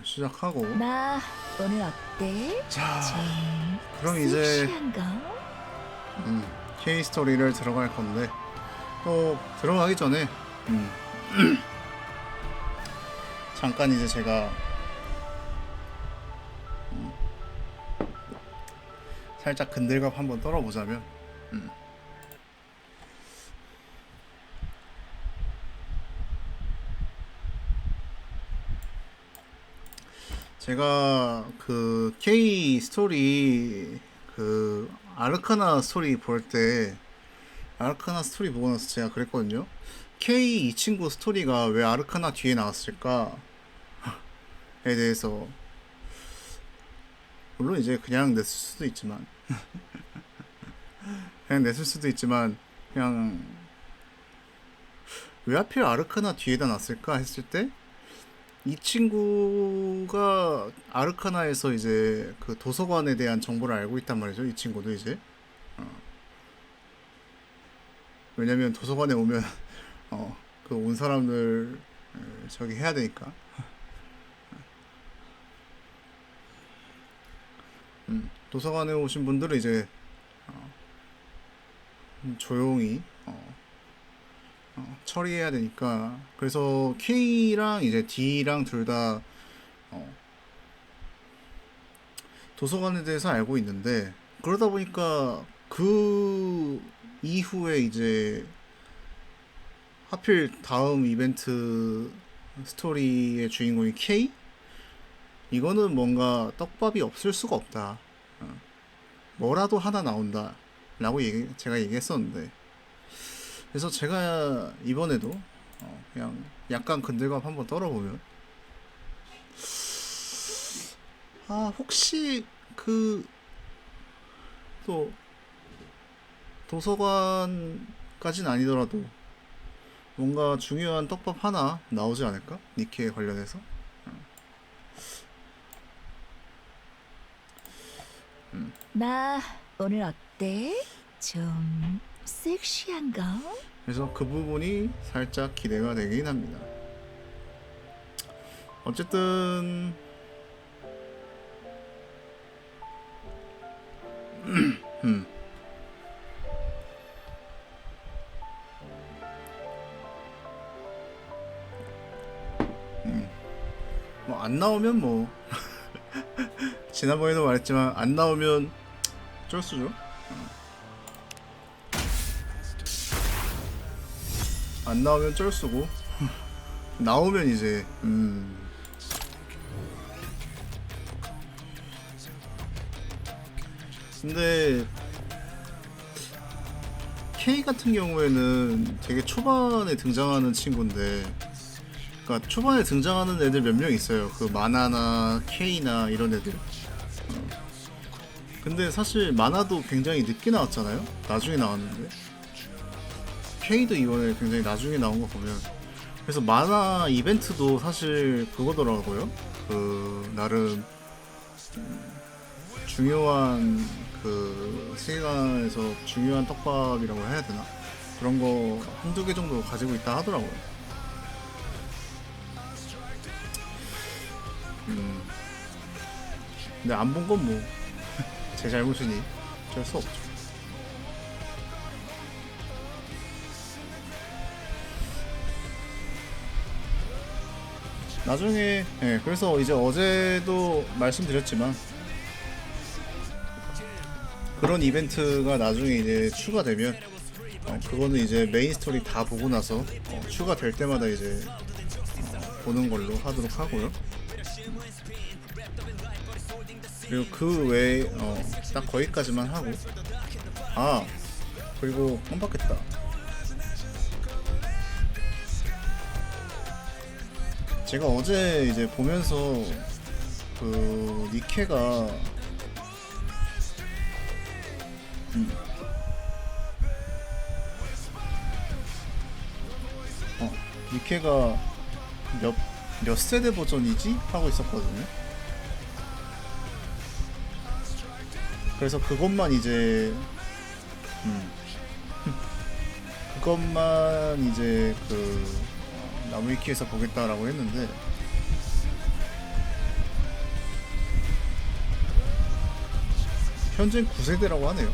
시작하고. 나 오늘 어때? 자, 좀 그럼 이제 섹시한가? K 스토리를 들어갈 건데 또 들어가기 전에 잠깐 이제 제가 살짝 근들갑 한번 떨어보자면 제가 그 K 스토리 그 아르카나 스토리 볼 때 아르카나 스토리 보고 나서 제가 그랬거든요. K 이 친구 스토리가 왜 아르카나 뒤에 나왔을까에 대해서 물론 이제 그냥 냈을 수도 있지만 그냥 왜 하필 아르카나 뒤에다 놨을까 했을 때 이 친구가 아르카나에서 이제 그 도서관에 대한 정보를 알고 있단 말이죠. 이 친구도 이제 왜냐면 도서관에 오면 그 온 사람들 저기 해야 되니까 도서관에 오신 분들은 이제 조용히 처리해야 되니까. 그래서 K랑 이제 D랑 둘 다 도서관에 대해서 알고 있는데, 그러다 보니까 그 이후에 이제 하필 다음 이벤트 스토리의 주인공이 K? 이거는 뭔가 떡밥이 없을 수가 없다. 뭐라도 하나 나온다 라고 제가 얘기했었는데, 그래서 제가 이번에도 그냥 약간 근들갑 한번 떨어보면 혹시 그 또 도서관까진 아니더라도 뭔가 중요한 떡밥 하나 나오지 않을까? 니케에 관련해서. 나 오늘 어때? 좀 섹시한가? 그래서 그 부분이 살짝 기대가 되긴 합니다. 어쨌든 뭐 안 나오면 뭐 지난번에도 말했지만 안 나오면 쩔수죠. 안 나오면 쩔수고 나오면 이제 근데 K 같은 경우에는 되게 초반에 등장하는 친구인데, 그러니까 초반에 등장하는 애들 몇 명 있어요. 그 마나나 K나 이런 애들. 근데 사실 마나도 굉장히 늦게 나왔잖아요. 나중에 나왔는데 K도 이번에 굉장히 나중에 나온 거 보면, 그래서 마나 이벤트도 사실 그거더라고요. 그 나름 중요한 그 세계관에서 중요한 떡밥이라고 해야 되나? 그런 거 한두 개 정도 가지고 있다 하더라고요. 근데 안 본 건 뭐 제 잘못이니 어쩔 수 없죠. 나중에 그래서 이제 어제도 말씀드렸지만 그런 이벤트가 나중에 이제 추가되면 그거는 이제 메인 스토리 다 보고 나서 추가될 때마다 이제 보는 걸로 하도록 하고요. 그리고 그 외에 딱 거기까지만 하고, 그리고 깜빡했다. 제가 어제 이제 보면서 그 니케가 니케가 몇 세대 버전이지? 하고 있었거든요. 그래서 그것만 이제 그 나무위키에서 보겠다라고 했는데, 현재 9세대라고 하네요.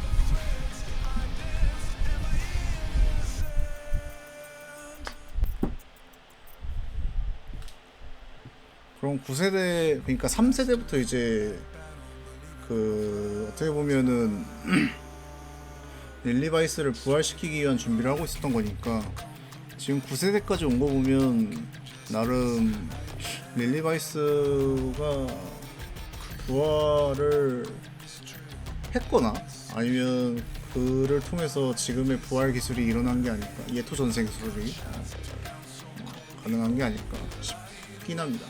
그럼 9세대, 그러니까 3세대부터 이제 그 어떻게 보면은 릴리바이스를 부활시키기 위한 준비를 하고 있었던 거니까 지금 9세대까지 온 거 보면 나름 릴리바이스가 부활을 했거나 아니면 그를 통해서 지금의 부활 기술이 일어난 게 아닐까, 예토 전생 기술이 가능한 게 아닐까 싶긴 합니다.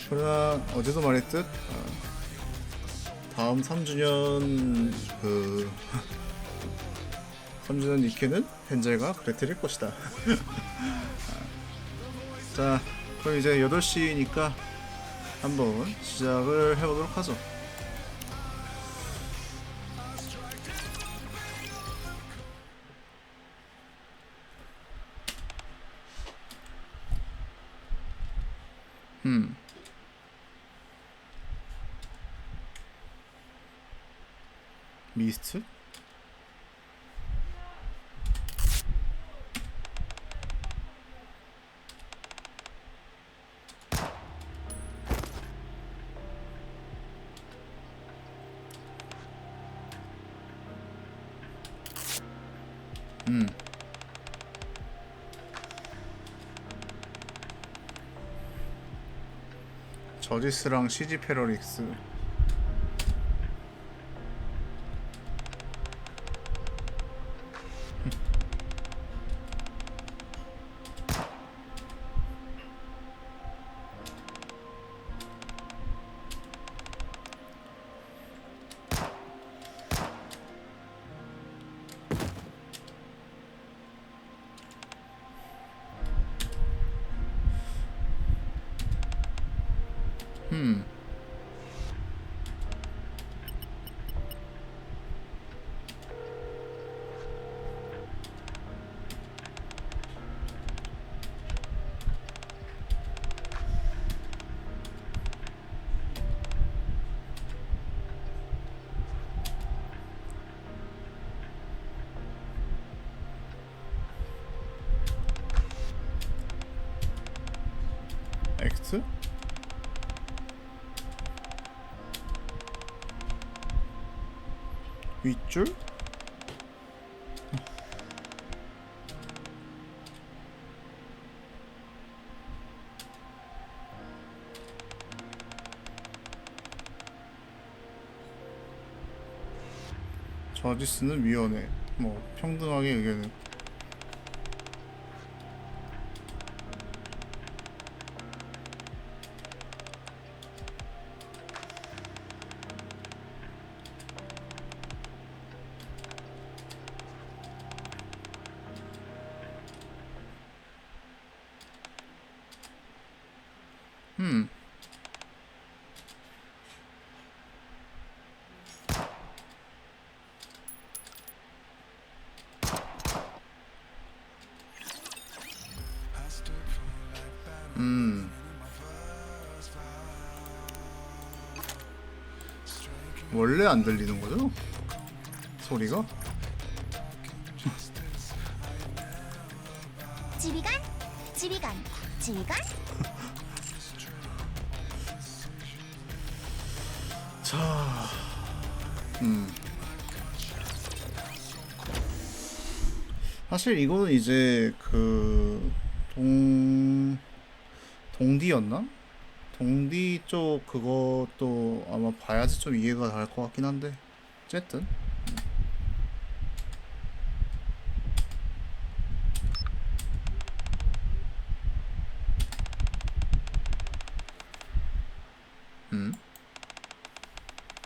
그러나 어제도 말했듯 다음 3주년 그 3주년 니케는 헨젤과 그레텔일 것이다. 자, 그럼 이제 8시니까 한번 시작을 해보도록 하죠. 미스트? 저지스랑 CG 패러릭스. X? 윗줄? 저지스는 위원회. 뭐 평등하게 의견을. 원래 안 들리는 거죠? 소리가? 지휘관, 지휘관, 지휘관. 자, 사실 이거는 이제 그 동디였나? 동디 쪽 그것도 아마 봐야지 좀 이해가 갈 것 같긴 한데 어쨌든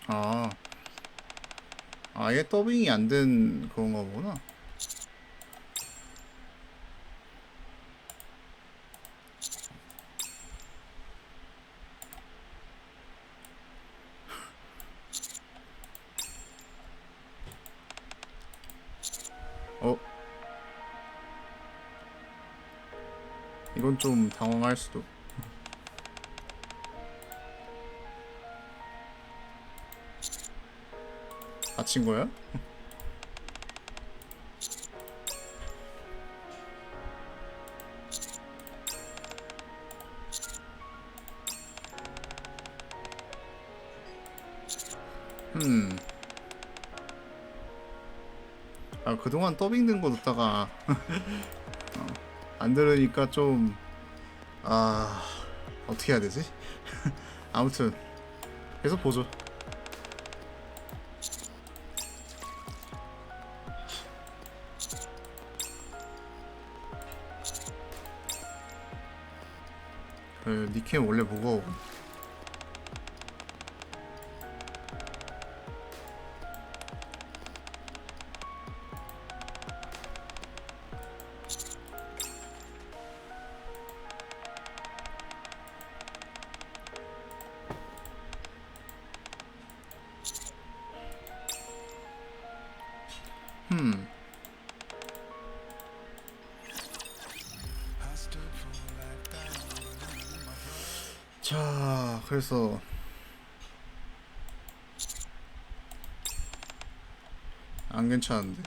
아, 아예 더빙이 안 된 그런 거구나. 이건 좀 당황할 수도. 다친 거야? 아, 그동안 더빙 된 거 듣다가 안 들으니까 좀 어떻게 해야 되지? 아무튼 계속 보죠. 그 니캠 원래 무거워. 자, 그래서 안 괜찮은데.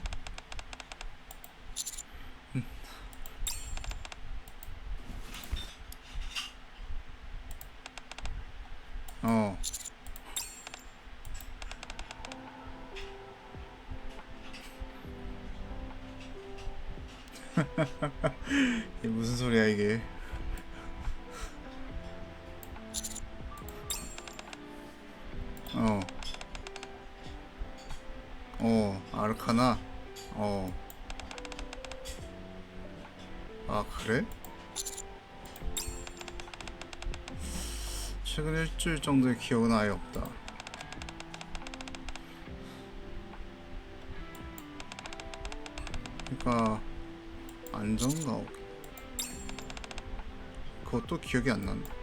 어. 이게 무슨 소리야 이게? 아르카나? 아, 그래? 최근 일주일 정도의 기억은 아예 없다. 그러니까 안전가 그것도 기억이 안 난다.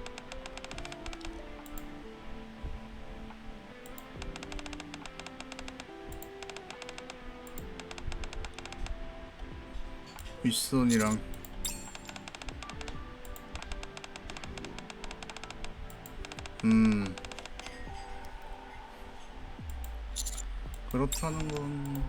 윗선이랑 그렇다는 건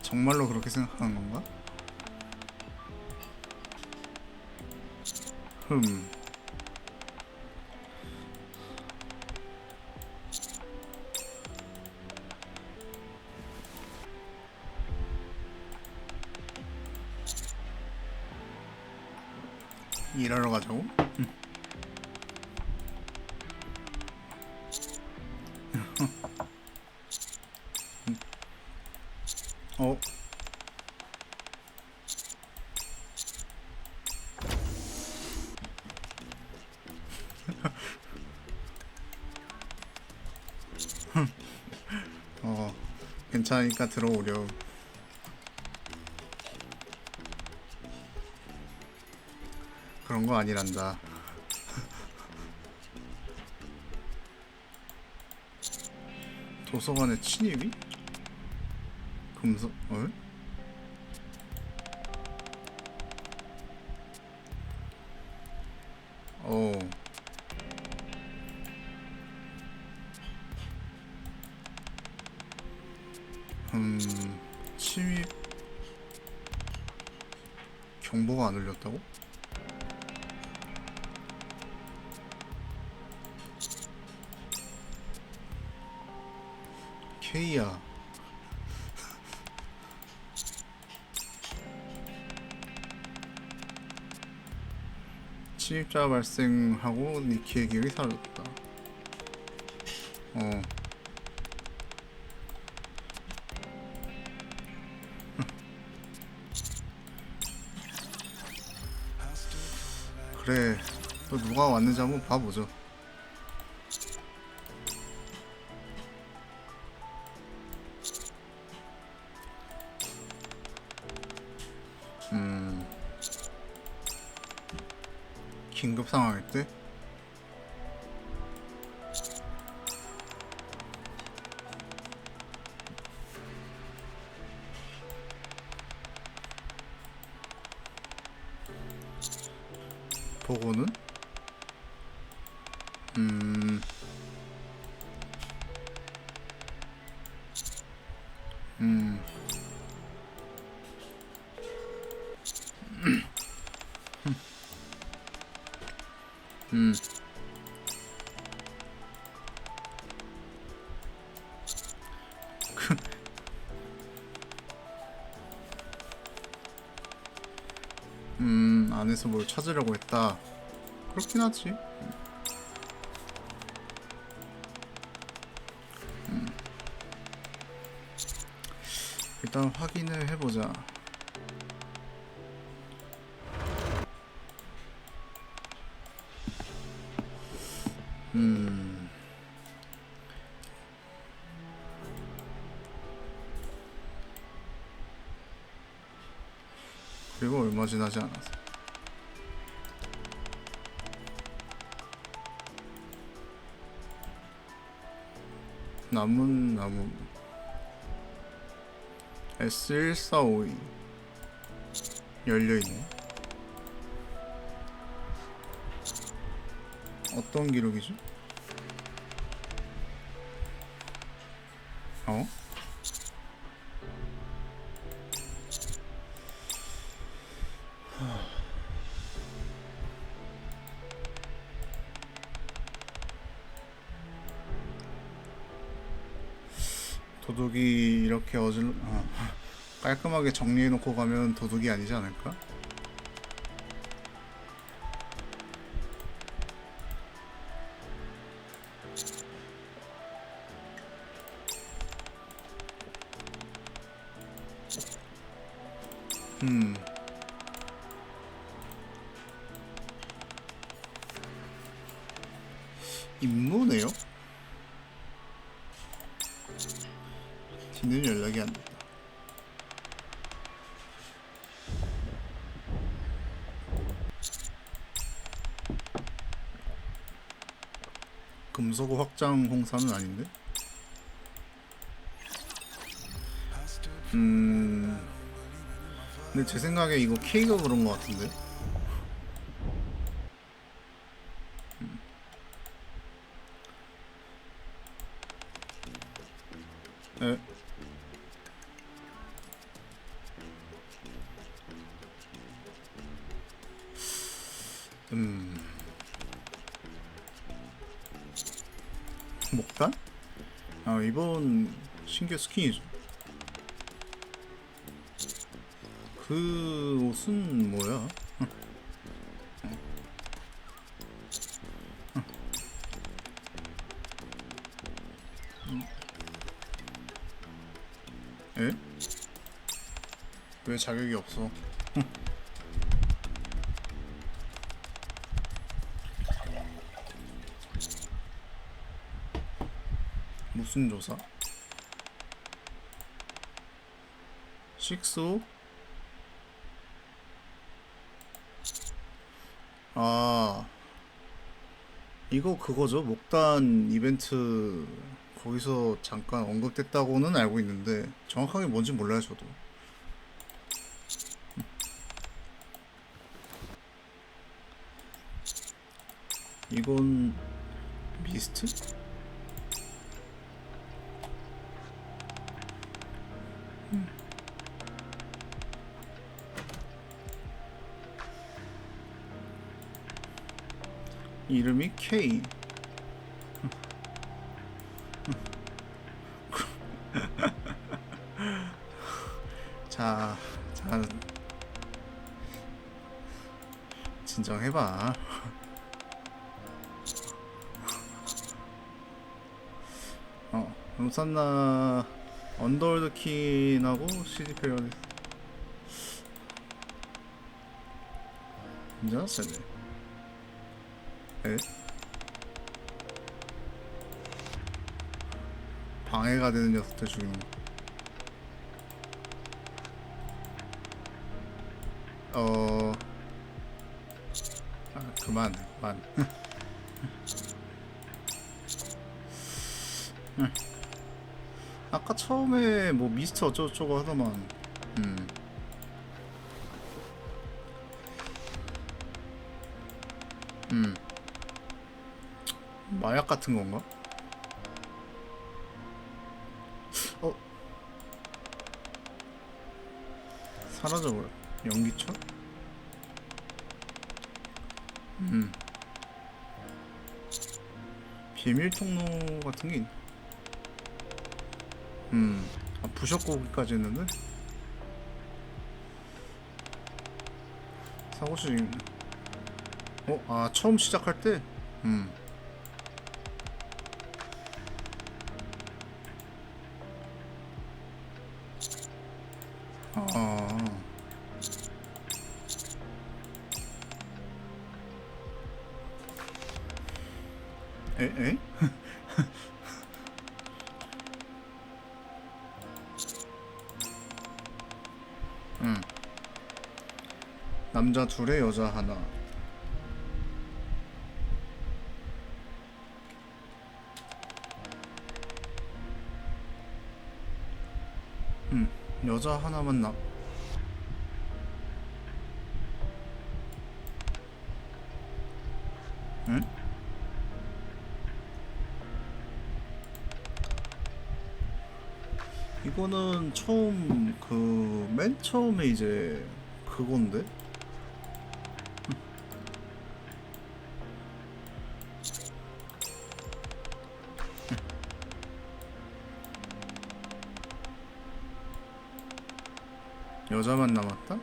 정말로 그렇게 생각하는 건가? 일하러 가자고? 어? 괜찮으니까 들어오렴. 그런 거 아니란다. 도서관의 침입이? 금속? 침입 경보가 안 울렸다고? 케이야. 침입자 발생하고 니키의 기억이 사라졌다. 그래, 또 누가 왔는지 한번 봐보죠. 긴급 상황일 때? 보고는 음. 음. 음. 안에서 뭘 찾으려고 했다. 그렇긴 하지. 일단 확인을 해보자. 그리고 얼마 지나지 않아서 남은 나무 S1452 열려있네. 어떤 기록이죠? 어? 도둑이 이렇게 깔끔하게 정리해놓고 가면 도둑이 아니지 않을까? 임무네요? 뒤는 연락이 안 된다. 금속 확장 공사는 아닌데? 근데 제 생각에 이거 K가 그런 것 같은데? 에? 목단? 아, 이번 신규 스킨이죠. 그 옷은 뭐야? 에? 왜 자격이 없어? 무슨 조사? 식소? 아, 이거 그거죠. 목단 이벤트 거기서 잠깐 언급됐다고는 알고 있는데 정확하게 뭔지 몰라요, 저도. 이건 미스트? 이름이 K. 자, 진정해봐. 루산나 언더월드 킨하고 CD 페리어드 진짜 세네. 에? 방해가 되는 녀석들 죽이는 거. 그만. 아까 처음에 뭐 미스트 어쩌고저쩌고 하더만. 마약 같은 건가? 어? 사라져버려. 연기철? 비밀 통로 같은 게 있네. 아, 부셔고기까지 했는데? 사고실 있네. 아, 처음 시작할 때? 아. 에? 남자 둘에 여자 하나. 여자 하나만 남. 응? 이거는 처음 맨 처음에 이제 그건데. 여자만 남았다?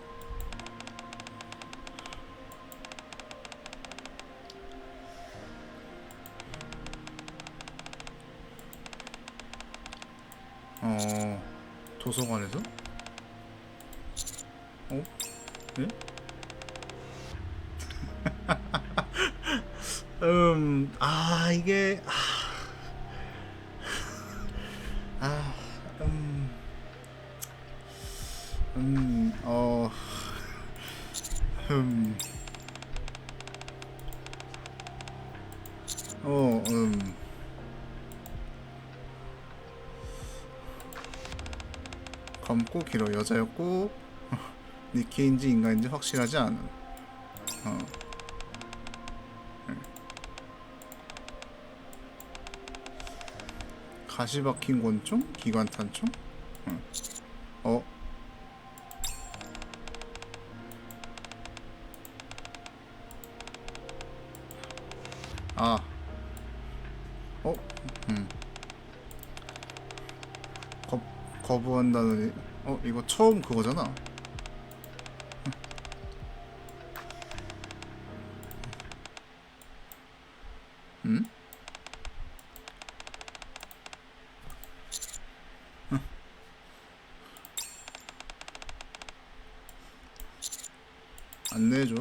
도서관에서? 예? 이게 아, 음, 음, 어, 음, 어, 검고 길어. 여자였고 니키인지 인간인지 확실하지 않은. 가시 박힌 권총? 기관탄총? 어? 아. 어? 거부한다는. 이거 처음 그거잖아. 응? 안내해줘.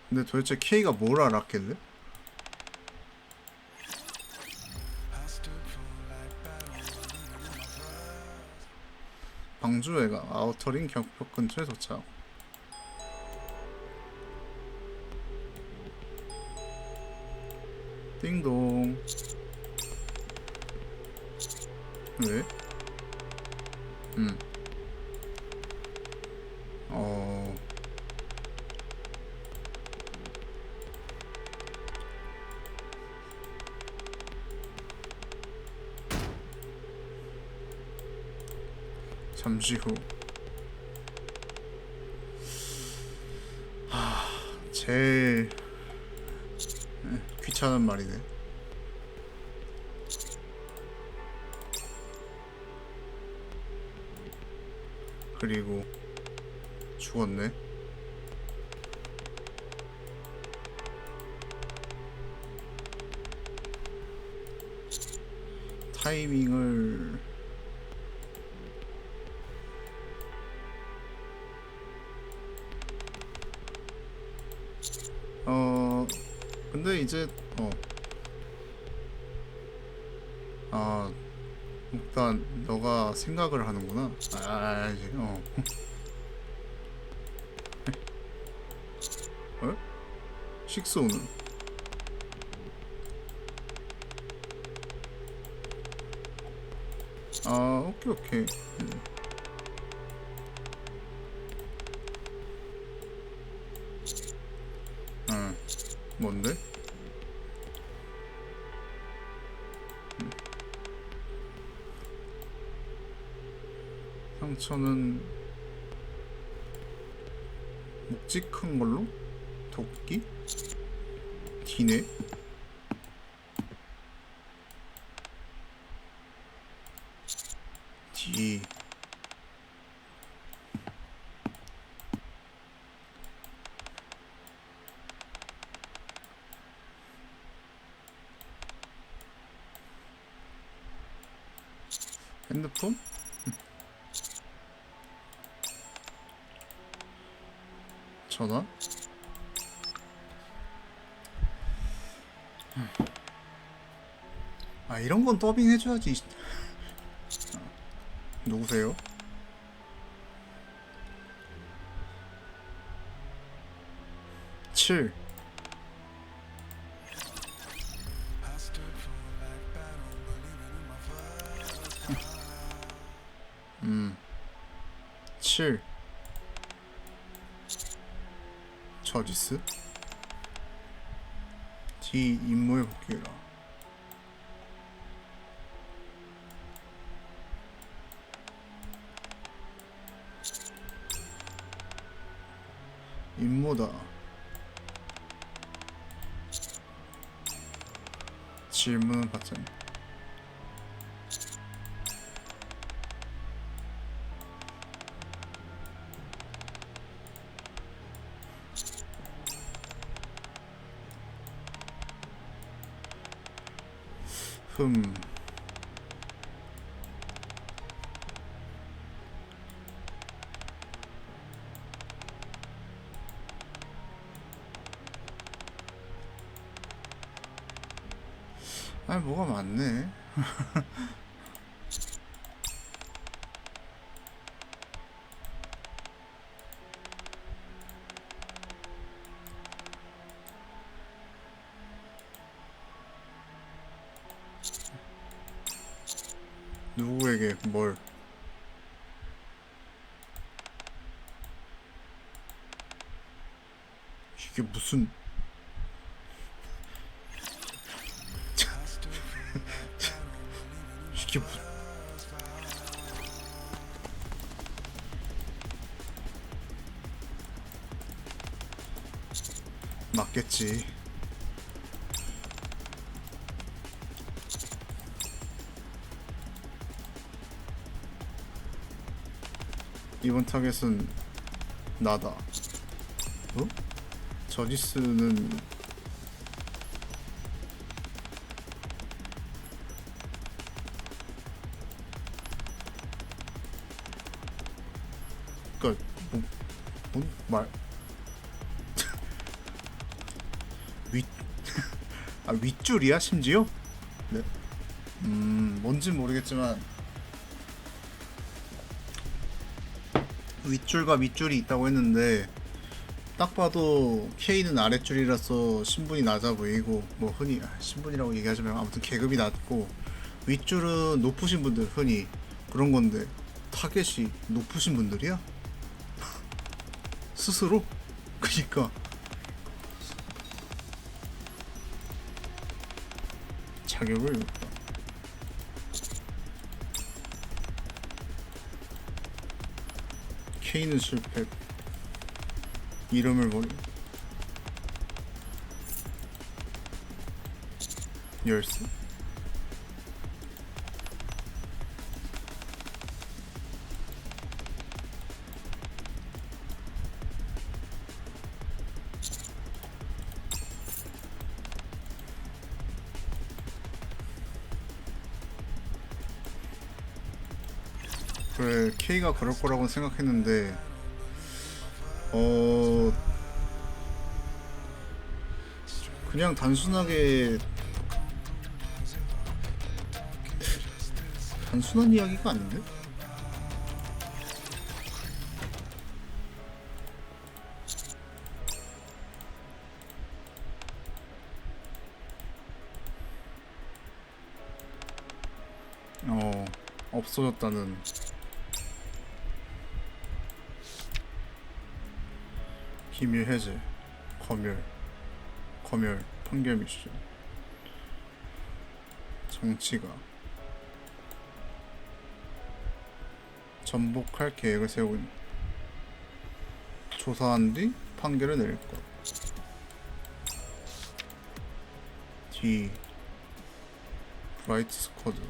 근데 도대체 K가 뭘 알았길래? 방주회가 아우터링 경표 근처에 도착. 띵동. 왜? 어. 잠시 후. 제일 귀찮은 말이네. 그리고 죽었네. 타이밍을 근데 이제 일단 너가 생각을 하는구나. 이제 식소는 오케이. 뭔데? 상처는 묵직한 걸로? 도끼? D네? D. 핸드폰? 전화? 아, 이런 건 더빙 해줘야지. 누구세요? 칠. 7. 저지스? D. 임무에 복귀해라. 임무다. 질문은 받잖아. 흠. 아니, 뭐가 많네. 누구에게 뭘? 이게 무슨? 이게 뭐? 맞겠지. 이번 타겟은 나다. 어? 저지스는 그니까 뭔 말? 윗 아, 윗줄이야 심지어? 네. 뭔진 모르겠지만 윗줄과 밑줄이 있다고 했는데 딱 봐도 K는 아랫줄이라서 신분이 낮아 보이고, 뭐 흔히 신분이라고 얘기하자면 아무튼 계급이 낮고, 윗줄은 높으신 분들 흔히 그런 건데 타겟이 높으신 분들이야? 스스로? 그니까 자격을 줬다. K는 실패. 이름을 버리. 열쇠. 그래, K가 그럴 거라고 생각했는데 그냥 단순하게 단순한 이야기가 아닌데? 없어졌다는. 비밀 해제. 검열. 검열 판결 미션. 정치가 전복할 계획을 세우고 있는. 조사한 뒤 판결을 내릴 것. D 브라이트 스쿼드.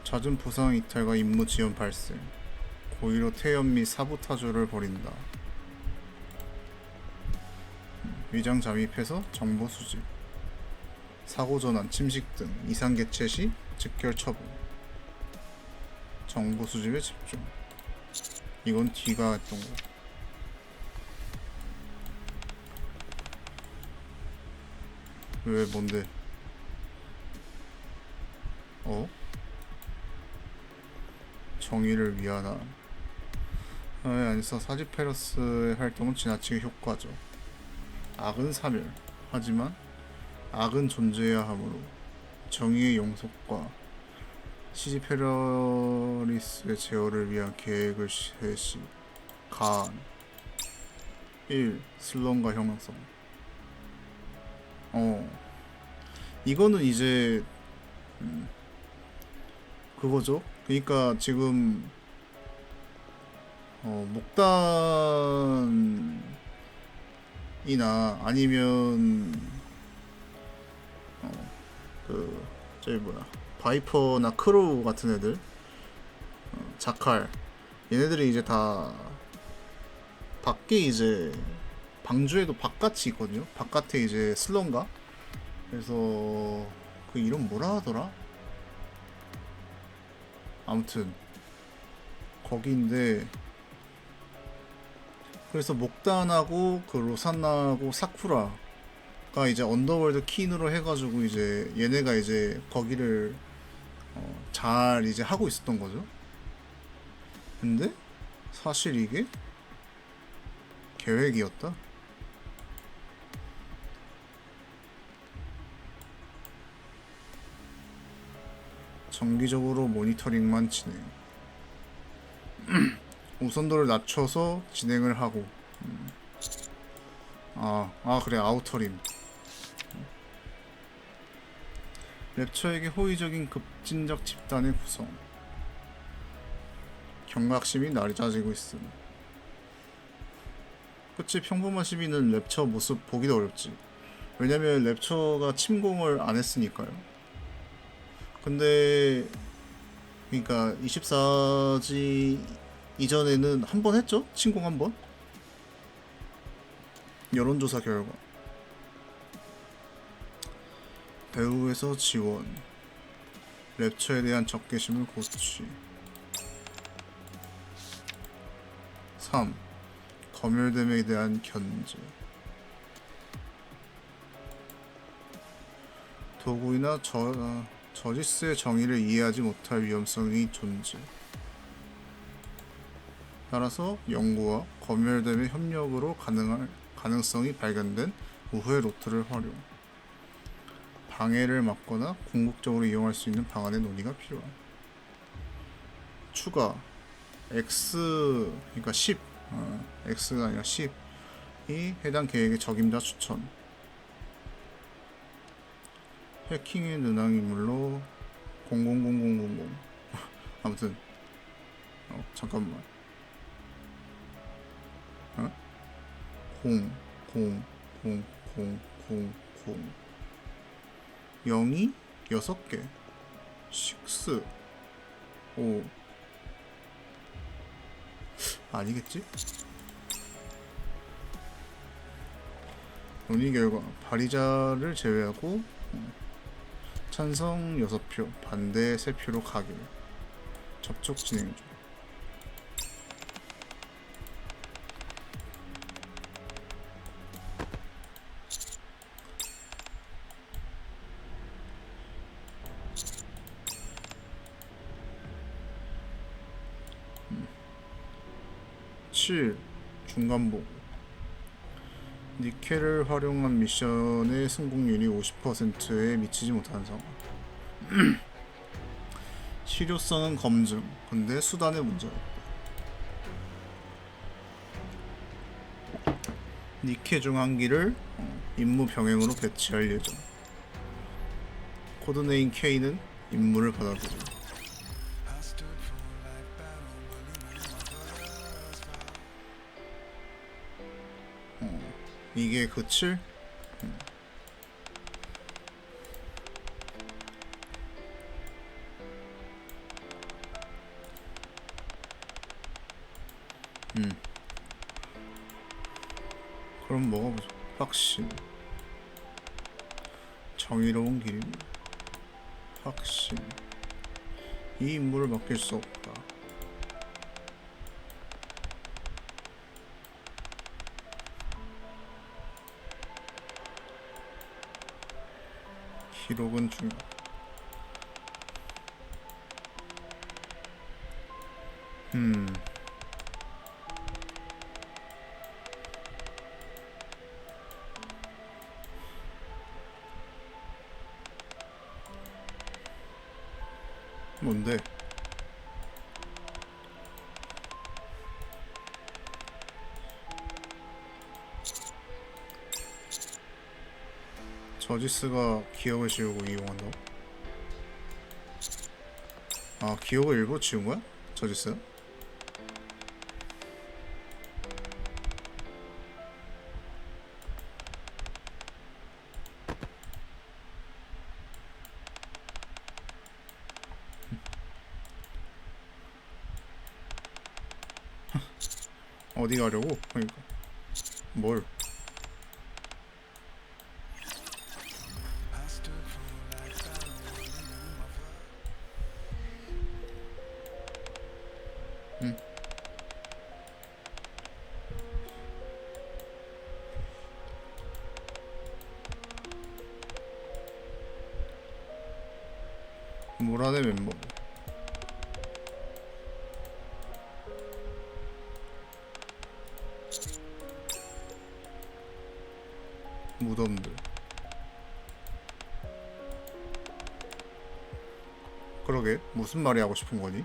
잦은 부상 이탈과 임무 지연 발생. 고의로 퇴연 및 사보타주를 벌인다. 위장 잠입해서 정보 수집. 사고 전환, 침식 등 이상 개체 시 즉결 처분. 정보 수집에 집중. 이건 D가 했던 거. 왜 뭔데? 정의를 위하다. 안에서 사지페러스의 활동은 지나치게 효과적. 악은 사멸. 하지만 악은 존재해야 하므로 정의의 영속과 시지페러리스의 제어를 위한 계획을 실시. 가안 1. 슬럼과 형성. 이거는 이제 그거죠. 그러니까 지금 목단이나 아니면 저기 뭐야 바이퍼나 크로우 같은 애들, 자칼, 얘네들이 이제 다 밖에 이제 방주에도 바깥이 있거든요. 바깥에 이제 슬럼가. 그래서 그 이름 뭐라 하더라? 아무튼 거기인데, 그래서 목단하고 그 로산나하고 사쿠라가 이제 언더월드 킨으로 해가지고 이제 얘네가 이제 거기를 잘 이제 하고 있었던 거죠. 근데 사실 이게 계획이었다. 정기적으로 모니터링만 진행. 우선도를 낮춰서 진행을 하고. 그래, 아우터림. 랩처에게 호의적인 급진적 집단의 구성. 경각심이 낮아지고 있음. 그치, 평범한 시민은 랩처 모습 보기도 어렵지. 왜냐면 랩처가 침공을 안 했으니까요. 근데 그러니까 24지 이전에는 한 번 했죠? 침공 한 번? 여론조사 결과. 배후에서 지원. 랩처에 대한 적개심을 고치. 3. 검열됨에 대한 견제. 도구이나 저지스의 정의를 이해하지 못할 위험성이 존재. 따라서 연구와 검열됨의 협력으로 가능할 가능성이 발견된 우회 루트를 활용. 방해를 막거나 궁극적으로 이용할 수 있는 방안의 논의가 필요한. 추가. X, 그러니까 10, X가 아니라 10이 해당 계획의 적임자 추천. 해킹의 능한 인물로 000000. 아무튼 잠깐만. 000000 0이 6개 6 5 아니겠지? 논의 결과 발의자를 제외하고 찬성 6표, 반대 3표로 가결. 접촉 진행 중. 중간 보고. 니켈을 활용한 미션의 성공률이 50%에 미치지 못하는 상황. 실효성은 검증. 근데 수단에 문제가 있다. 니케 중 한 기를 임무 병행으로 배치할 예정. 코드네임 K는 임무를 받아들여. 이게 그 7? 그럼 먹어보자. 확신. 정의로운 길. 확신. 이 임무를 맡길 수 없다. 기록은 중요하다. 뭔데? 저지스가 기억을 지우고 이용한다고? 아, 기억을 일부러 지운 거야? 저지스가? 어디 가려고? 그러니까 뭘? 모란의 멤버. 무덤들. 그러게 무슨 말이 하고 싶은 거니?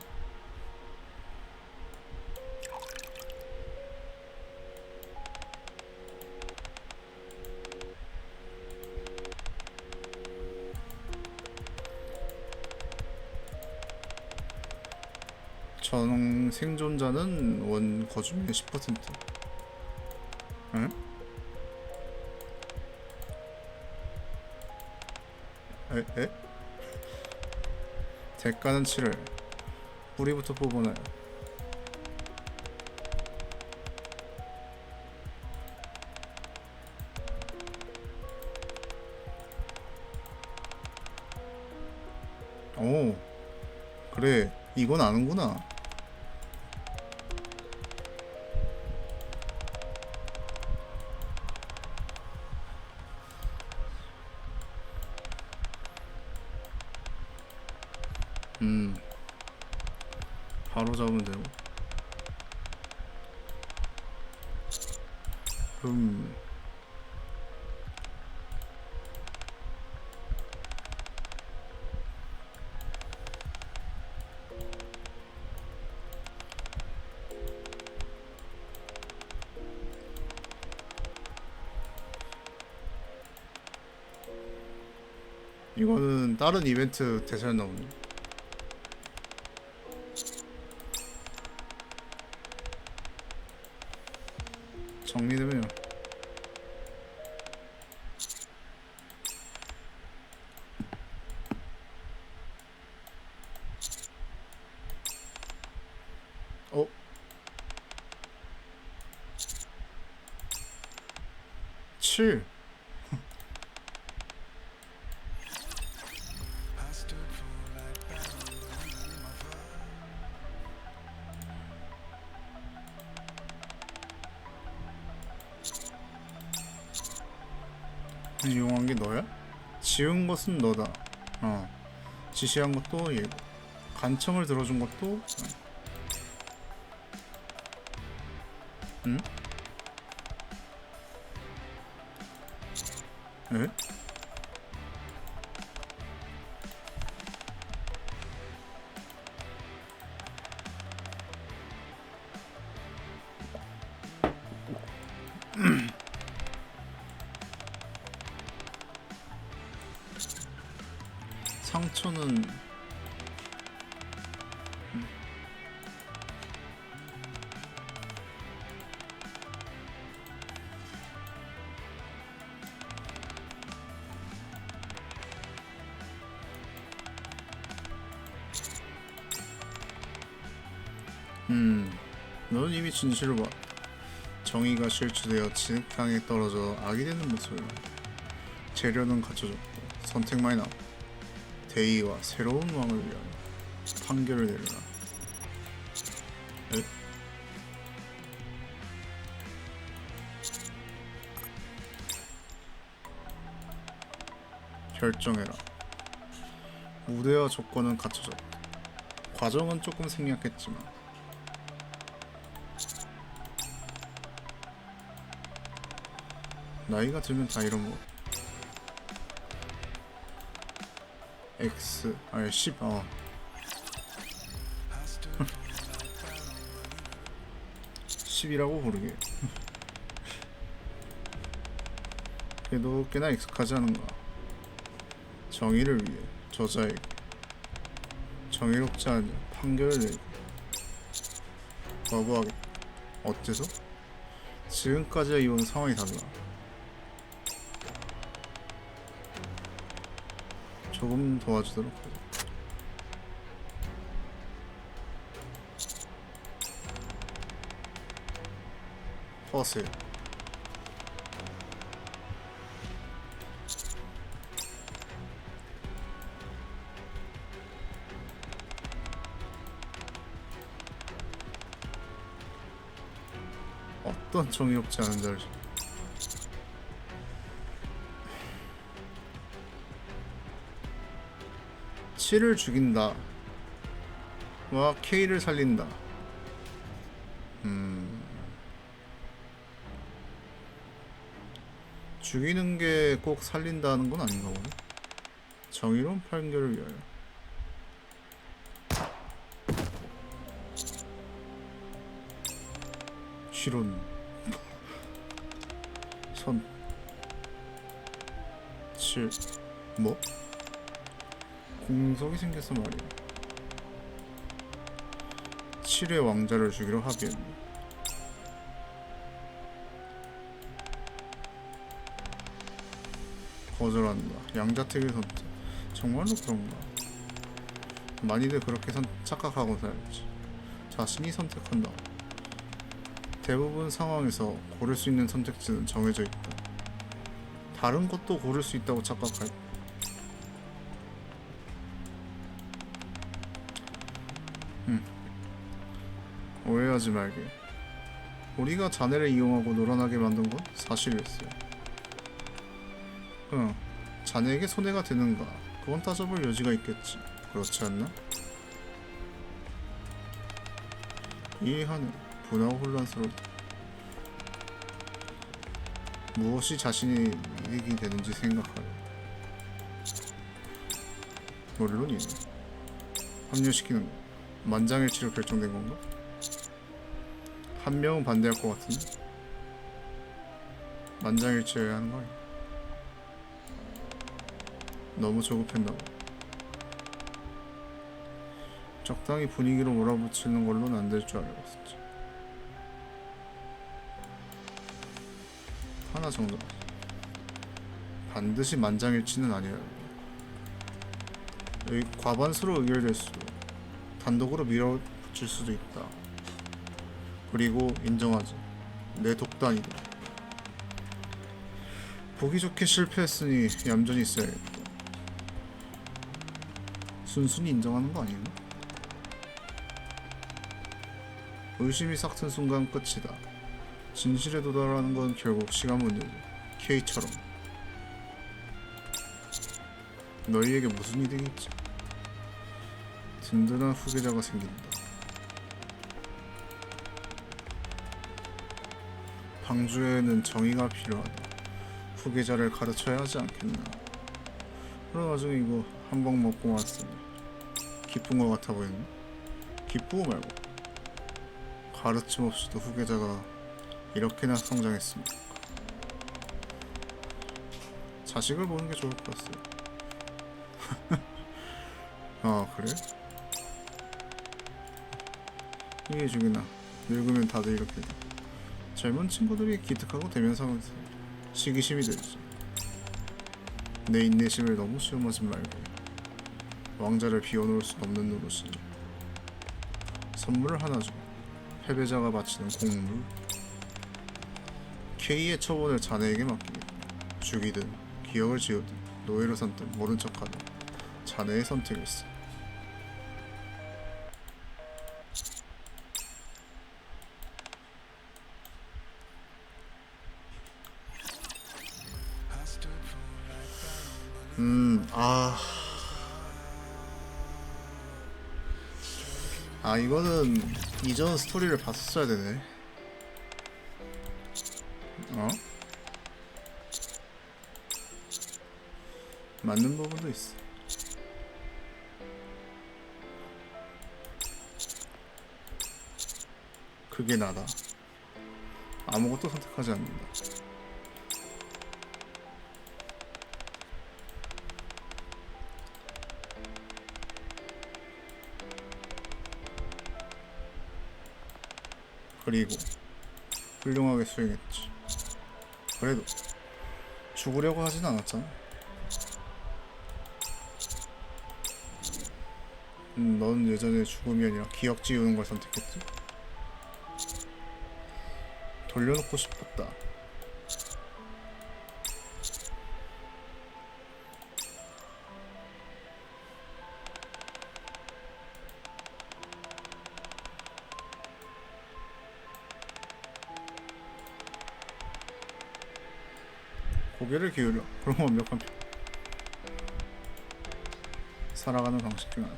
전 생존자는 원 거주민의 10%. 응? 에? 대가는 7을 뿌리부터 뽑아놔요. 오, 그래, 이건 아는구나. 바로 잡으면 되고. 이거는 다른 이벤트 대사에 나오네. 정리되면 어? 칠. 이용한 게 너야? 지운 것은 너다. 지시한 것도 얘고, 간청을 들어준 것도. 응? 에? 상처는 너는 이미 진실을 봐. 정의가 실추되어 진흙탕에 떨어져 악이 되는 모습을. 재료는 갖춰졌고 선택만이 남아. 대의와 새로운 왕을 위하여 판결을 내리라. 에? 결정해라. 무대와 조건은 갖춰졌다. 과정은 조금 생략했지만 나이가 들면 다 이런 거. X 아니 10 10이라고 고르게. 그래도 꽤나 익숙하지 않은가. 정의를 위해 저자에게 정의롭지 않으면 판결을 내리고 거부하겠다. 어째서? 지금까지와 이번 상황이 달라. 조금 도와주도록 하자. 허세. 어떤 정의롭지 않은 자를. C를 죽인다 와 K를 살린다. 죽이는 게 꼭 살린다는 건 아닌가 보네. 정의로운 판결을 위하여. 실온 선 7 뭐? 공석이 생겨서 말이야. 7의 왕자를 죽이려 합의했네. 거절한다. 양자택일 선택. 정말로 그런가? 많이들 그렇게 착각하고 살지. 자신이 선택한다. 대부분 상황에서 고를 수 있는 선택지는 정해져 있다. 다른 것도 고를 수 있다고 착각할. 오해하지 말게. 우리가 자네를 이용하고 놀아나게 만든 건 사실이었어요. 자네에게 손해가 되는가? 그건 따져볼 여지가 있겠지. 그렇지 않나? 이해하네. 분하고 혼란스럽다. 무엇이 자신이 이익이 되는지 생각하려. 물론이네. 합류시키는 거. 만장일치로 결정된 건가? 한 명은 반대할 것 같은데? 만장일치여야 하는 거 아니야? 너무 조급했나 봐. 적당히 분위기로 몰아붙이는 걸로는 안 될 줄 알았지. 하나 정도. 반드시 만장일치는 아니야. 여기 과반수로 의결될 수도, 단독으로 밀어붙일 수도 있다. 그리고 인정하지. 내 독단이다. 보기 좋게 실패했으니 얌전히 있어야겠다. 순순히 인정하는 거 아닌가? 의심이 싹튼 순간 끝이다. 진실에 도달하는 건 결국 시간 문제지. K처럼. 너희에게 무슨 이득이 있지? 든든한 후계자가 생긴다. 방주에는 정의가 필요하다. 후계자를 가르쳐야 하지 않겠나. 그럼 나중에 이거 한 방 먹고 왔으니 기쁜 것 같아 보이네. 기쁘고 말고. 가르침 없이도 후계자가 이렇게나 성장했습니다. 자식을 보는 게 좋을 것 같아요. 아 그래? 이게 죽이나. 늙으면 다들 이렇게 돼. 젊은 친구들이 기특하고 대면상에서 시기심이 들지. 내 인내심을 너무 시험하지 말고. 왕자를 비워놓을 수 없는 노릇이니. 선물을 하나 줘. 패배자가 바치는 공물. K의 처분을 자네에게 맡기겠다. 죽이든 기억을 지우든 노예로 삼든 모른 척하든 자네의 선택일세. 아, 이거는 이전 스토리를 봤었어야 되네. 어? 맞는 부분도 있어. 그게 나다. 아무것도 선택하지 않는다. 그리고 훌륭하게 수행했지. 그래도 죽으려고 하진 않았잖아. 넌 예전에 죽음이 아니라 기억 지우는 걸 선택했지. 돌려놓고 싶었다. 고개를 기울여. 그럼 완벽한 편. 살아가는 방식 중 하나.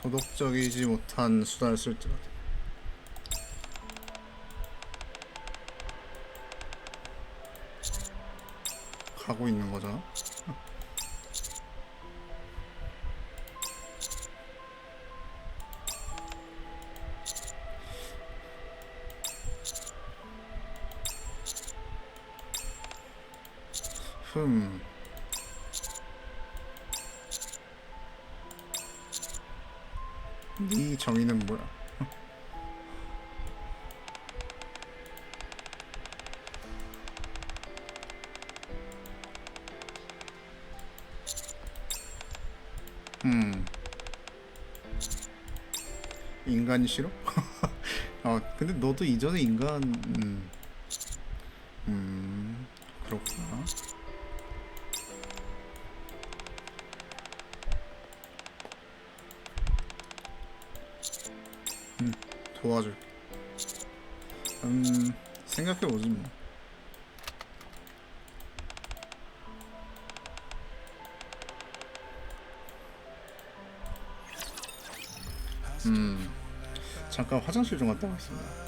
도덕적이지 못한 수단을 쓸지라도 가고 있는 거잖아. 흠. 네 정의는 뭐야? 인간이 싫어? 근데 너도 이전에 인간, 그렇구나. 도와줄게. 생각해보지 뭐. 잠깐 화장실 좀 갔다 와겠습니다.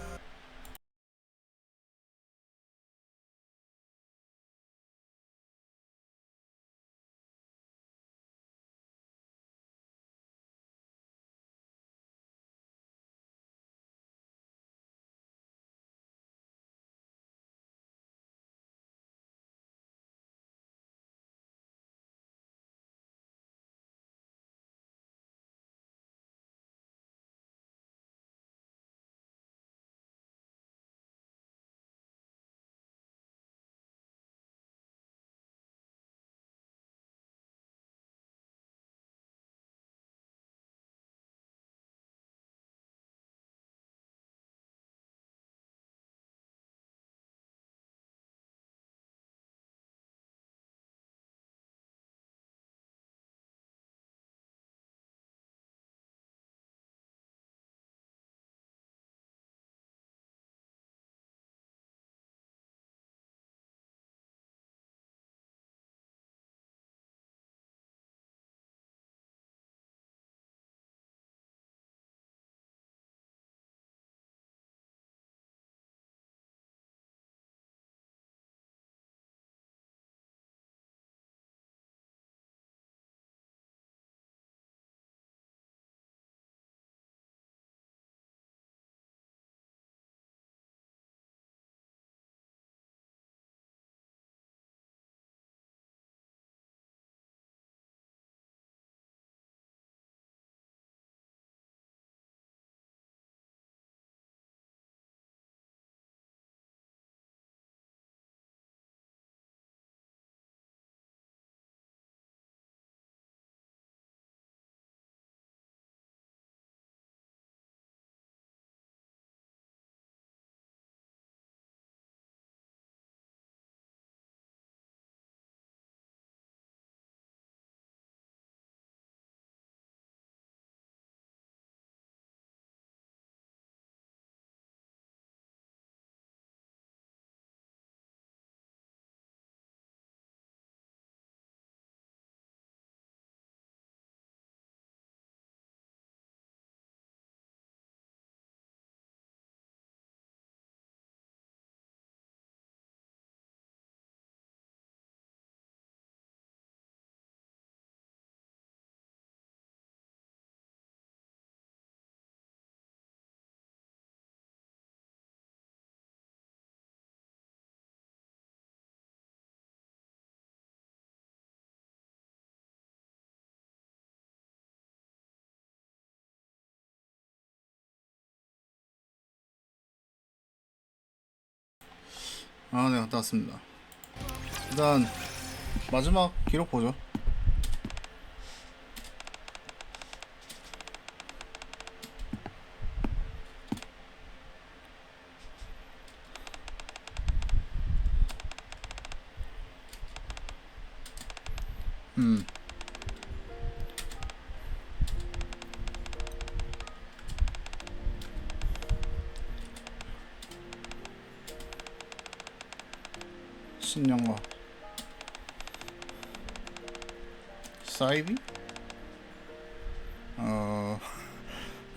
아, 네, 갔다 왔습니다. 일단 마지막 기록 보죠. 음. 신영화 사이비?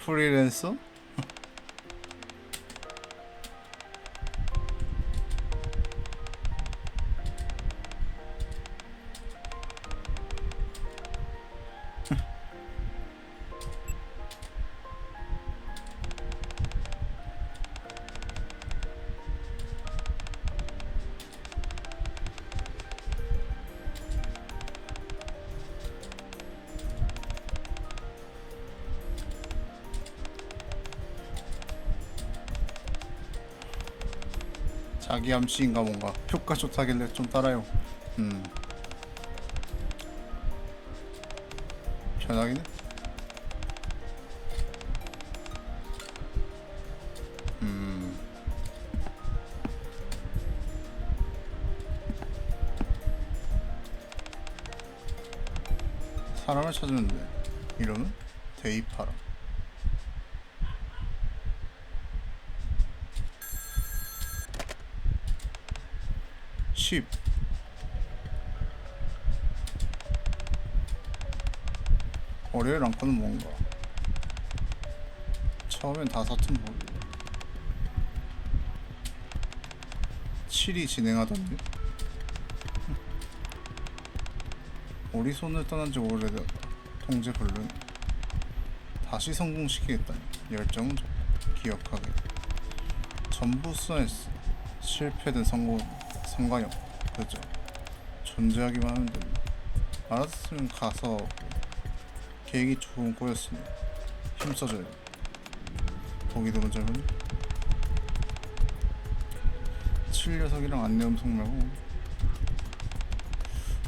프리랜서? 자기 암시인가 뭔가 효과 좋다길래 좀 따라요. 편하긴 해. 사람을 찾으면 돼. 이름은 대입하라. 10. 월요일 랑커는 뭔가 처음엔 다 같은 법 7이 진행하던데. 우리 손을 떠난 지 오래되었다. 통제 불능. 다시 성공시키겠다니. 열정은 좋다. 기억하게. 전부 수행했어. 실패든 성공은 상관이 없다. 그죠? 존재하기만 하면 된다. 알았으면 가서 계획이 좋은 꼬였으니 힘써줘야 돼. 보기 드문 젊은이? 7녀석이랑 안내 음성 말고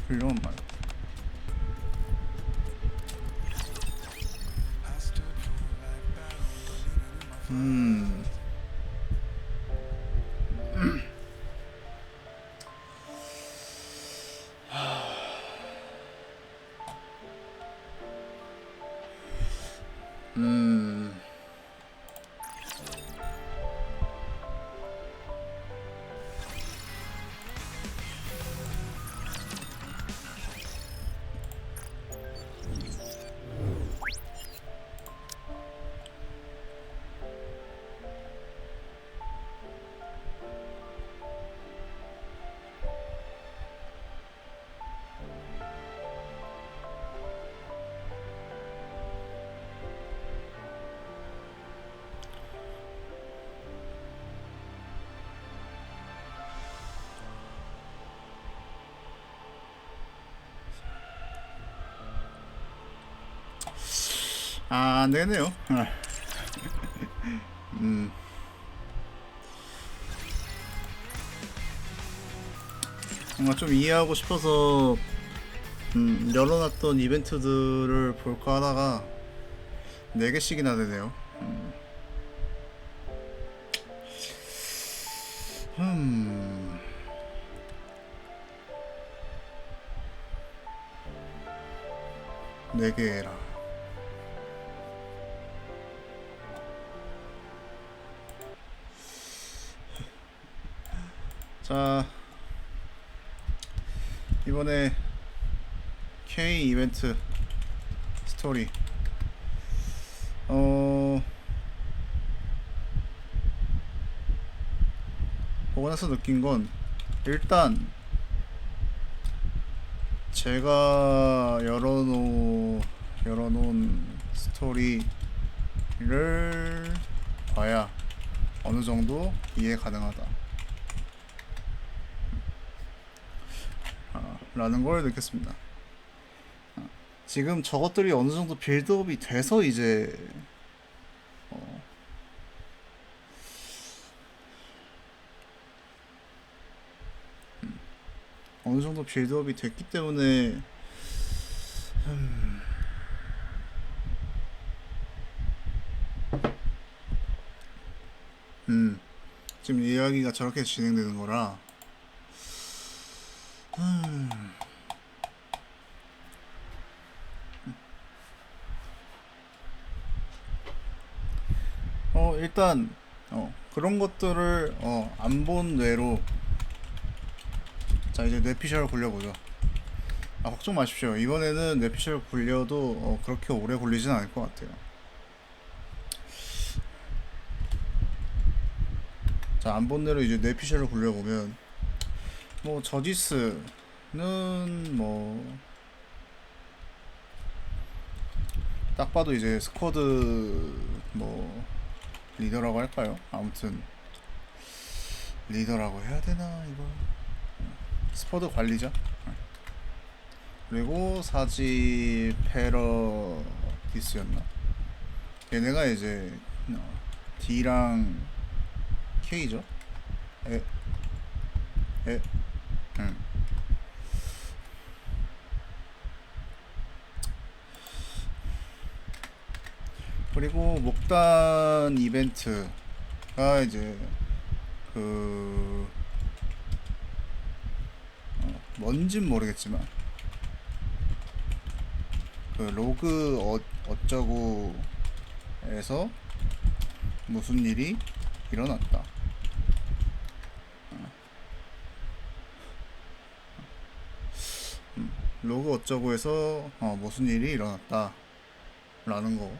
훌륭한 말. 아, 안 되네요. 뭔가 좀 이해하고 싶어서 열어놨던 이벤트들을 볼까 하다가 4개씩이나 되네요. 네 개라. 자, 이번에 K 이벤트 스토리 보고 나서 느낀 건 일단 제가 열어놓은 스토리를 봐야 어느 정도 이해 가능하다 라는 걸 느꼈습니다. 지금 저것들이 어느 정도 빌드업이 돼서 이제 어느 정도 빌드업이 됐기 때문에 지금 이야기가 저렇게 진행되는 거라 일단 그런 것들을 안 본 뇌로 자 이제 뇌피셜 굴려보죠. 걱정 마십시오. 이번에는 뇌피셜 굴려도 그렇게 오래 굴리진 않을 것 같아요. 자, 안 본 대로 이제 뇌피셜을 굴려보면 뭐 저지스는 뭐 딱 봐도 이제 스쿼드 뭐 리더라고 할까요? 아무튼 리더라고 해야 되나 이거 스쿼드 관리자. 그리고 사지 패러디스였나? 얘네가 이제 D랑 K죠? 그리고 목단 이벤트가 이제 그 뭔진 모르겠지만 그 로그 어쩌고에서 무슨 일이 일어났다. 로그 어쩌고에서 무슨 일이 일어났다 라는 거.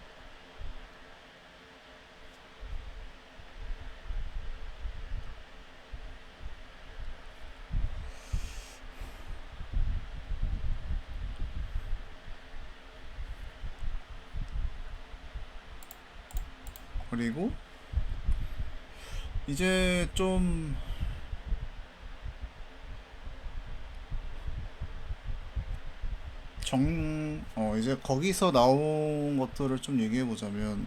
그리고 이제 좀 이제 거기서 나온 것들을 좀 얘기해 보자면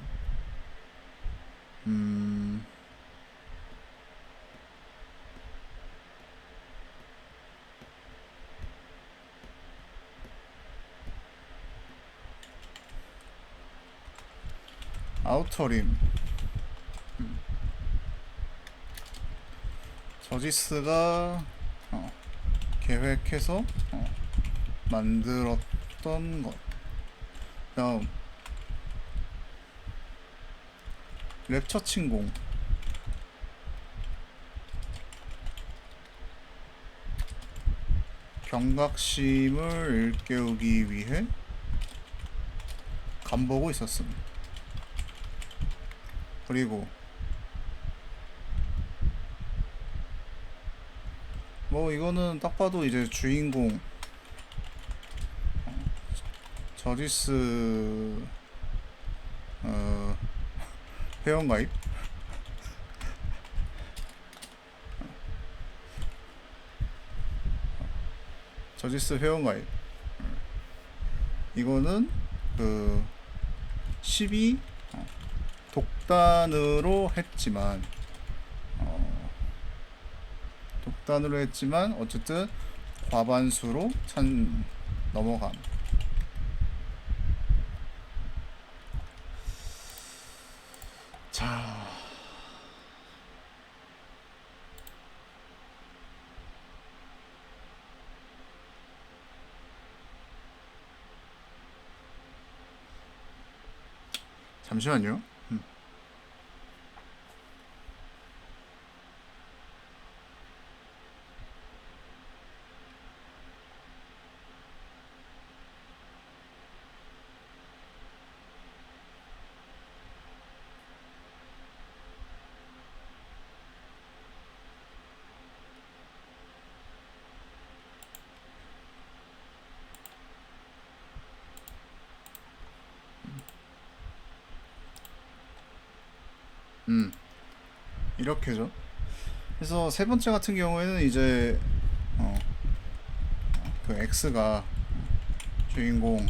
아우터림 저지스가 계획해서 만들었던 것. 다음 랩처 침공. 경각심을 일깨우기 위해 간보고 있었습니다. 그리고 뭐 이거는 딱 봐도 이제 주인공 저지스 회원가입 저지스 회원가입 이거는 그 12 독단으로 했지만 어쨌든 과반수로 넘어감. 자, 잠시만요. 이렇게죠. 그래서 세 번째 같은 경우에는 이제 그 X가 주인공한테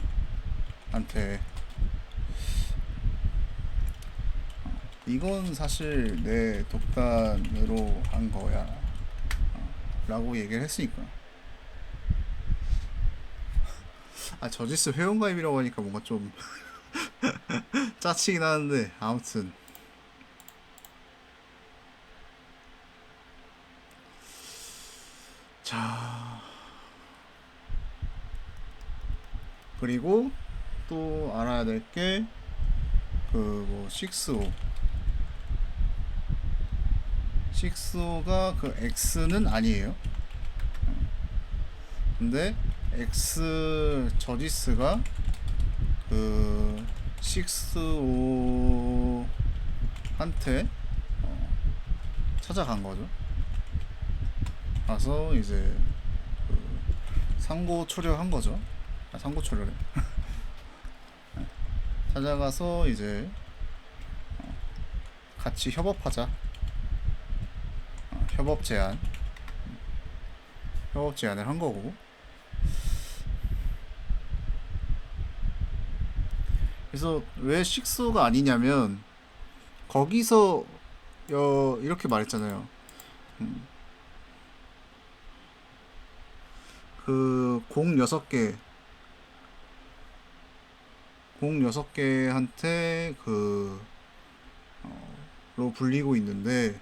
이건 사실 내 독단으로 한 거야 라고 얘기를 했으니까 아 저지스 회원가입이라고 하니까 뭔가 좀 짜치긴 하는데 아무튼 자 그리고 또 알아야 될 게 그 뭐 6가 그 X는 아니에요. 근데 X 저지스가 그 6한테 찾아간 거죠. 가서 이제 그 상고 초려한 거죠. 아, 상고 초려래. 찾아가서 이제 같이 협업하자. 협업 제안을 한 거고. 그래서 왜 식소가 아니냐면 거기서 이렇게 말했잖아요. 그 공 6개한테 로 불리고 있는데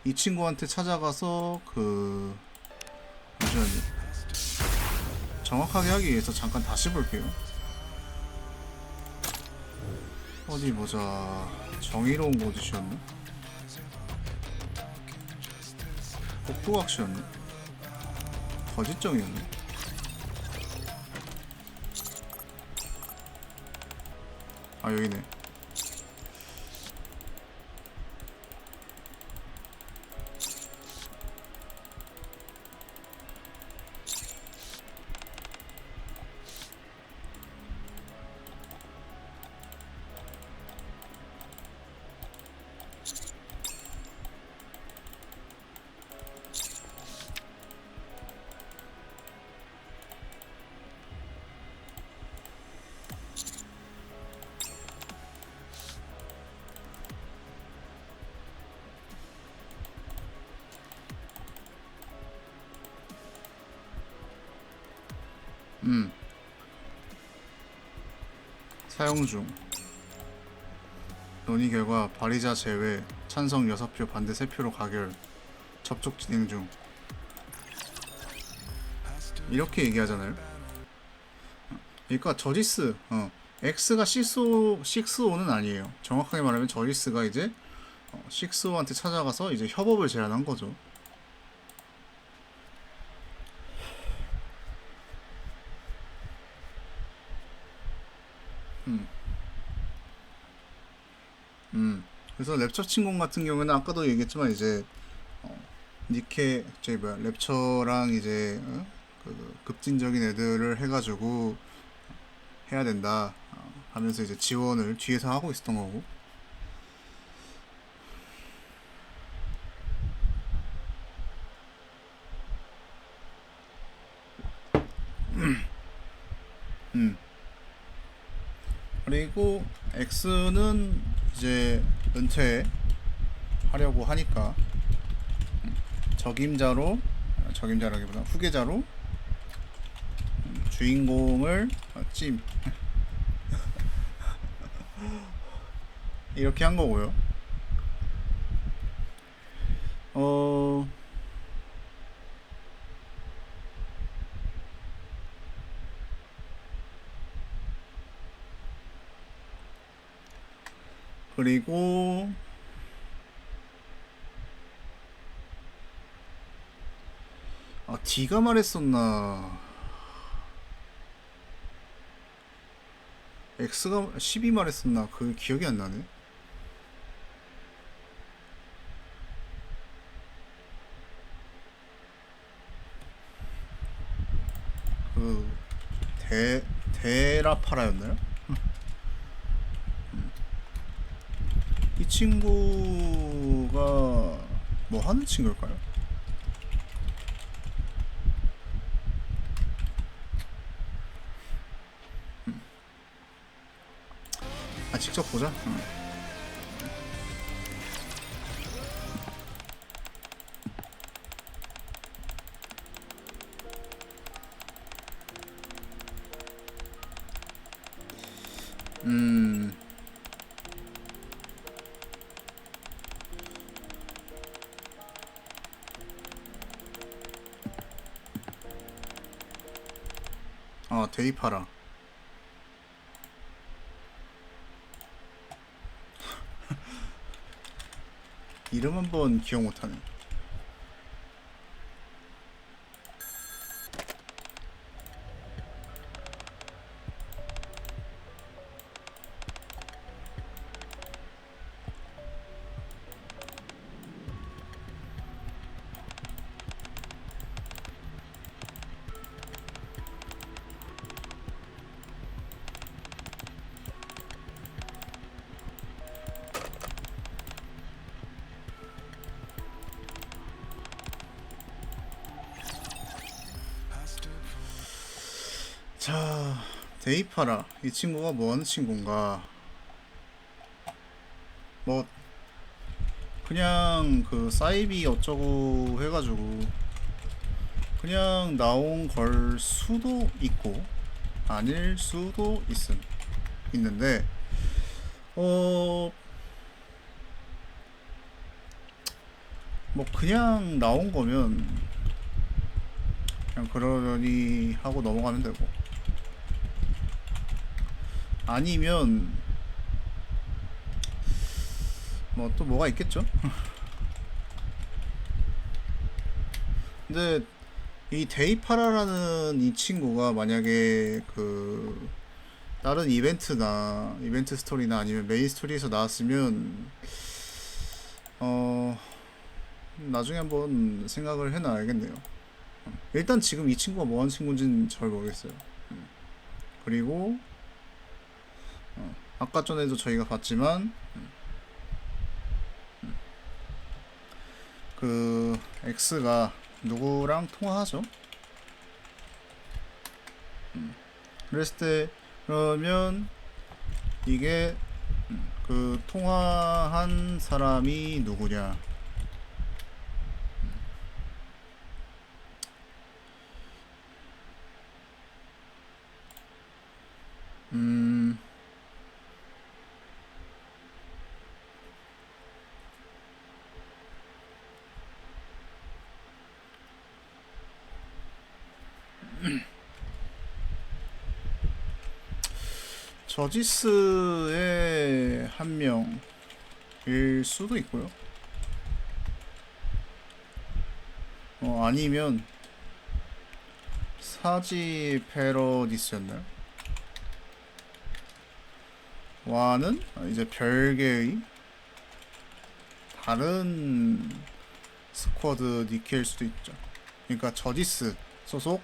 이 친구한테 찾아가서 잠시만요. 정확하게 하기 위해서 잠깐 다시 볼게요. 어디 보자. 정의로운 고지시였나? 복부각시였나? 거짓정이었나? 아 여기네. 사용 중. 논의 결과 발의자 제외 찬성 6표 반대 3표로 가결. 접촉 진행 중. 이렇게 얘기하잖아요. 그러니까 저지스 X가 6O는 아니에요. 정확하게 말하면 저지스가 이제 6O한테 찾아가서 이제 협업을 제안한 거죠. 그래서 랩처 친공 같은 경우는 아까도 얘기했지만 이제 니케 저기 뭐야 랩처랑 이제 그 급진적인 애들을 해가지고 해야 된다 하면서 이제 지원을 뒤에서 하고 있었던 거고. 그리고 X는 이제 은퇴하려고 하니까 적임자라기보다 후계자로 주인공을 찜 이렇게 한 거고요. 그리고 D가 말했었나 X가 10이 말했었나 그 기억이 안 나네. 그 데라파라였나요? 이 친구가 뭐 하는 친구일까요? 직접 보자. 아, 데이파라. 이름 한번 기억 못하네. 자, 데이파라. 이 친구가 뭐 하는 친구인가? 뭐, 그냥 그 사이비 어쩌고 해가지고, 그냥 나온 걸 수도 있고, 아닐 수도 있는데, 뭐, 그냥 나온 거면, 그냥 그러려니 하고 넘어가면 되고, 아니면 뭐 또 뭐가 있겠죠? 근데 이 데이파라라는 이 친구가 만약에 그 다른 이벤트 스토리나 아니면 메인 스토리에서 나왔으면 나중에 한번 생각을 해놔야겠네요. 일단 지금 이 친구가 뭐하는 친구인지는 잘 모르겠어요. 그리고 아까 전에도 저희가 봤지만 그 X가 누구랑 통화하죠? 그랬을 때 그러면 이게 그 통화한 사람이 누구냐? 저지스의 한 명일 수도 있고요. 아니면 사지 패러디스였나요? 와는 이제 별개의 다른 스쿼드 니케일 수도 있죠. 그러니까 저지스 소속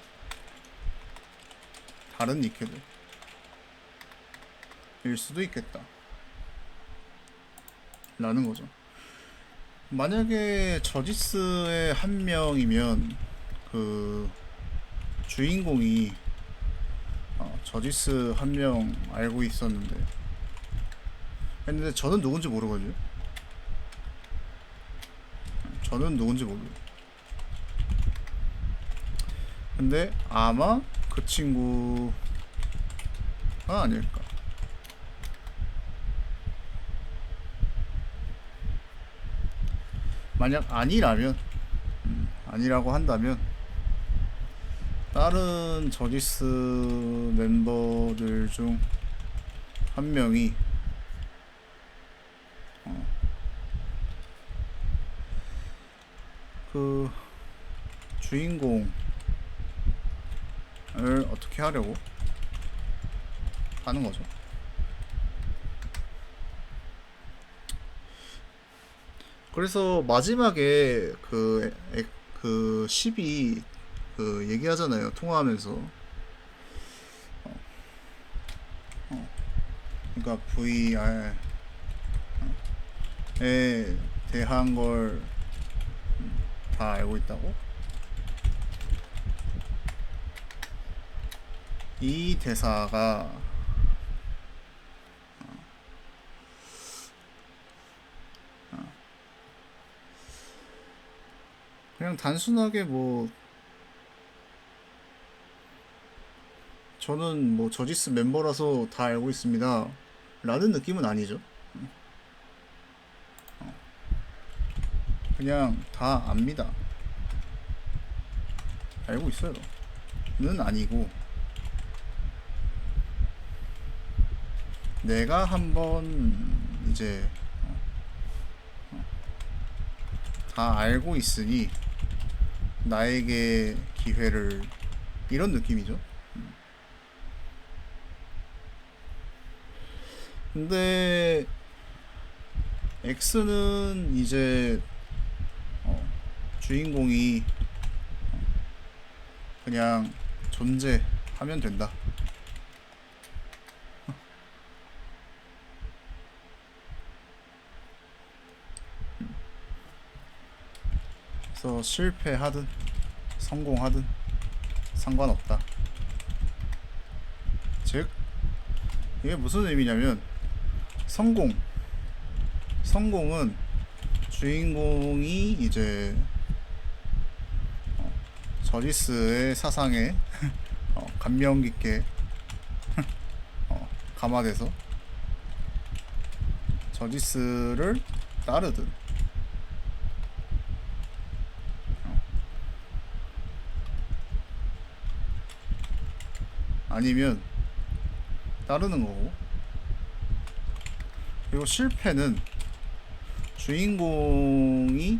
다른 니케들 일 수도 있겠다 라는 거죠. 만약에 저지스의 한 명이면 그 주인공이 저지스 한 명 알고 있었는데 했는데 저는 누군지 모르거든요. 저는 누군지 모르고 근데 아마 그 친구가 아닐까. 만약 아니라면 아니라고 한다면 다른 저지스 멤버들 중 한 명이 그 주인공을 어떻게 하려고 하는 거죠. 그래서 마지막에 그 10이 그 얘기하잖아요. 통화하면서. 그러니까 VR에 대한 걸 다 알고 있다고? 이 대사가 그냥 단순하게 뭐 저는 뭐 저지스 멤버라서 다 알고 있습니다 라는 느낌은 아니죠. 그냥 다 압니다. 알고 있어요 는 아니고 내가 한번 이제 다 알고 있으니 나에게 기회를, 이런 느낌이죠. 근데 X는 이제 주인공이 그냥 존재하면 된다. 그래서 실패하든 성공하든 상관없다. 즉 이게 무슨 의미냐면, 성공은 주인공이 이제 저지스의 사상에 감명 깊게 감화돼서 저지스를 따르든, 아니면 따르는 거고, 그리고 실패는 주인공이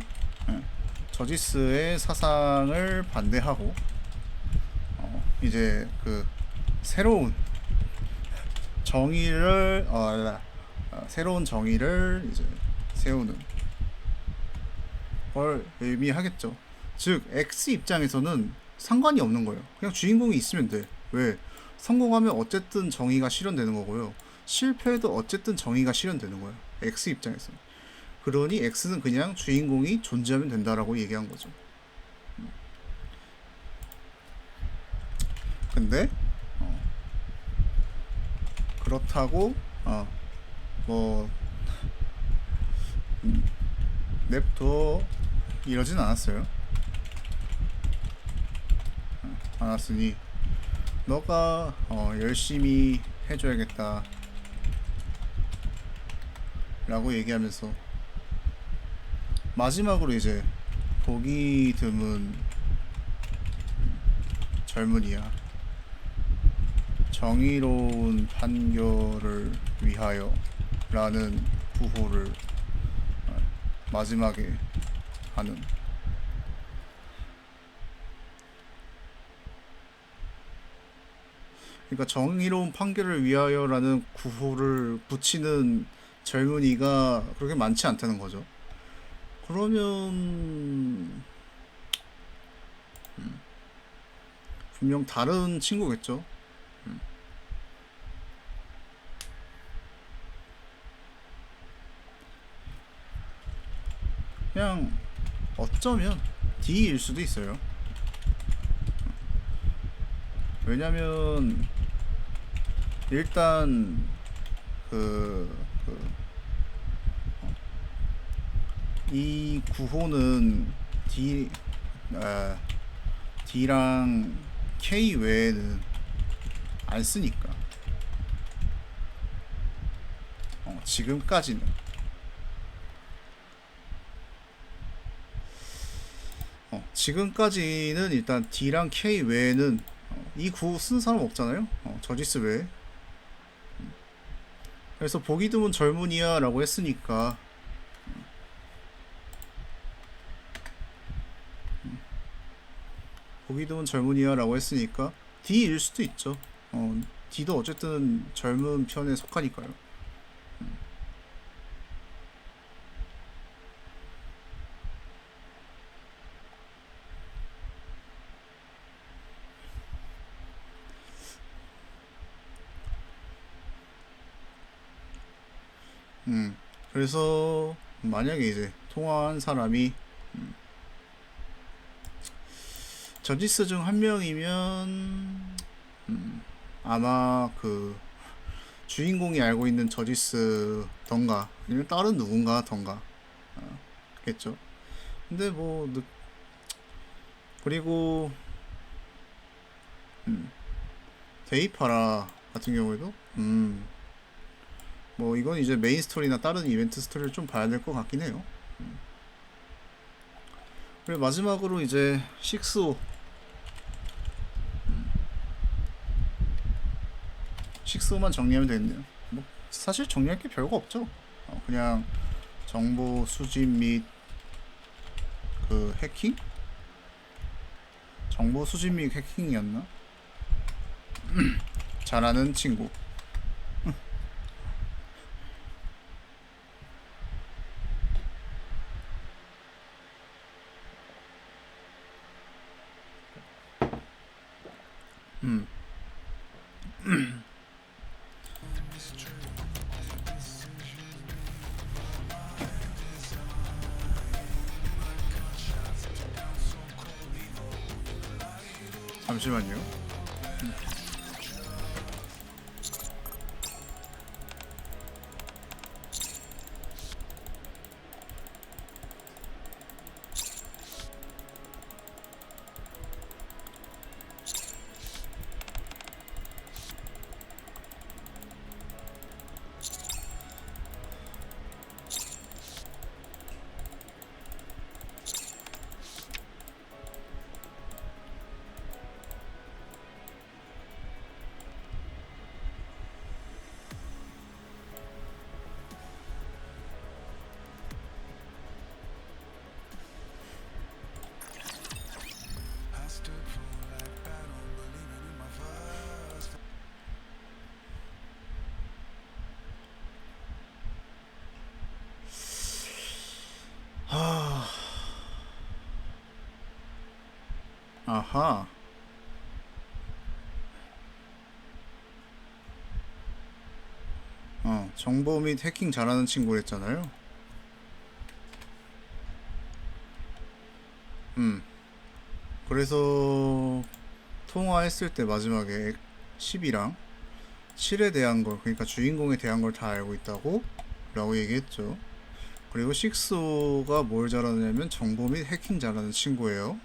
저지스의 사상을 반대하고 이제 그 새로운 정의를 새로운 정의를 이제 세우는 걸 의미하겠죠. 즉 X 입장에서는 상관이 없는 거예요. 그냥 주인공이 있으면 돼. 왜? 성공하면 어쨌든 정의가 실현되는 거고요. 실패해도 어쨌든 정의가 실현되는 거예요. X 입장에서는. 그러니 X는 그냥 주인공이 존재하면 된다라고 얘기한 거죠. 근데 그렇다고 뭐 냅둬 이러진 않았어요. 않았으니 너가 열심히 해줘야겠다 라고 얘기하면서 마지막으로 이제 보기 드문 젊은이야, 정의로운 판결을 위하여 라는 구호를 마지막에 하는, 그러니까 정의로운 판결을 위하여라는 구호를 붙이는 젊은이가 그렇게 많지 않다는 거죠. 그러면 분명 다른 친구겠죠. 그냥 어쩌면 D일 수도 있어요. 왜냐면 일단 이 구호는 D랑 K 외에는 안 쓰니까. 지금까지는. 지금까지는 일단 D랑 K 외에는 이 구호 쓰는 사람 없잖아요. 저지스 외에. 그래서 보기 드문 젊은이야 라고 했으니까 보기 드문 젊은이야 라고 했으니까 D일 수도 있죠. D도 어쨌든 젊은 편에 속하니까요. 그래서 만약에 이제 통화한 사람이 저지스 중 한 명이면 아마 그 주인공이 알고 있는 저지스던가 아니면 다른 누군가던가 겠죠. 근데 뭐 그리고 데이파라 같은 경우에도 뭐 이건 이제 메인 스토리나 다른 이벤트 스토리를 좀 봐야 될 것 같긴 해요. 그리고 마지막으로 이제 6호 6호만 정리하면 되겠네요. 뭐 사실 정리할 게 별거 없죠. 그냥 정보 수집 및 그 해킹? 정보 수집 및 해킹이었나? 잘하는 친구. 음. 잠시만요. 아하. 정보 및 해킹 잘하는 친구랬잖아요. 그래서 통화했을 때 마지막에 10이랑 7에 대한 걸, 그러니까 주인공에 대한 걸 다 알고 있다고 라고 얘기했죠. 그리고 식소가 뭘 잘하느냐면 정보 및 해킹 잘하는 친구예요.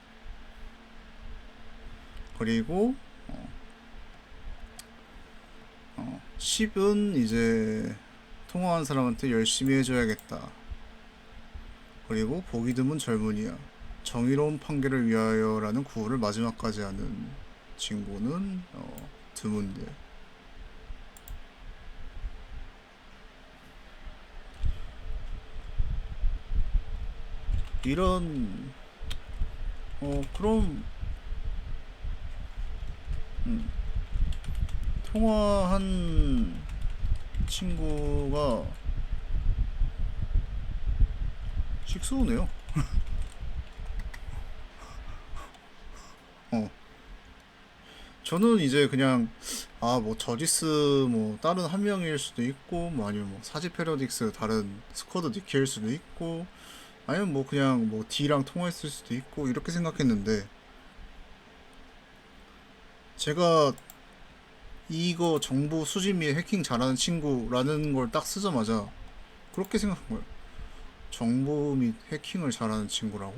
그리고 10은 이제 통화한 사람한테 열심히 해줘야겠다. 그리고 보기 드문 젊은이야. 정의로운 판결을 위하여 라는 구호를 마지막까지 하는 친구는 드문데. 이런 그럼 통화한 친구가 식소네요. 저는 이제 그냥 뭐 저지스 뭐 다른 한 명일 수도 있고 뭐 아니면 뭐 사지 패러딕스 다른 스쿼드 니키일 수도 있고 아니면 뭐 그냥 뭐 D랑 통화했을 수도 있고 이렇게 생각했는데 제가 이거 정보 수집 및 해킹 잘하는 친구라는 걸 딱 쓰자마자 그렇게 생각한 거예요. 정보 및 해킹을 잘하는 친구라고?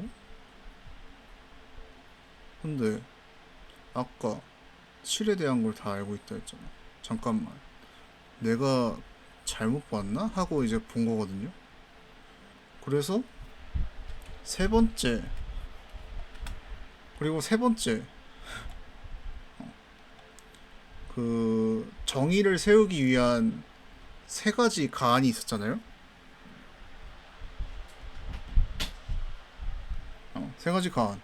근데 아까 7에 대한 걸 다 알고 있다 했잖아. 잠깐만, 내가 잘못 봤나? 하고 이제 본 거거든요. 그래서 세 번째, 그리고 세 번째 그 정의를 세우기 위한 세 가지 가안이 있었잖아요. 세 가지 가안.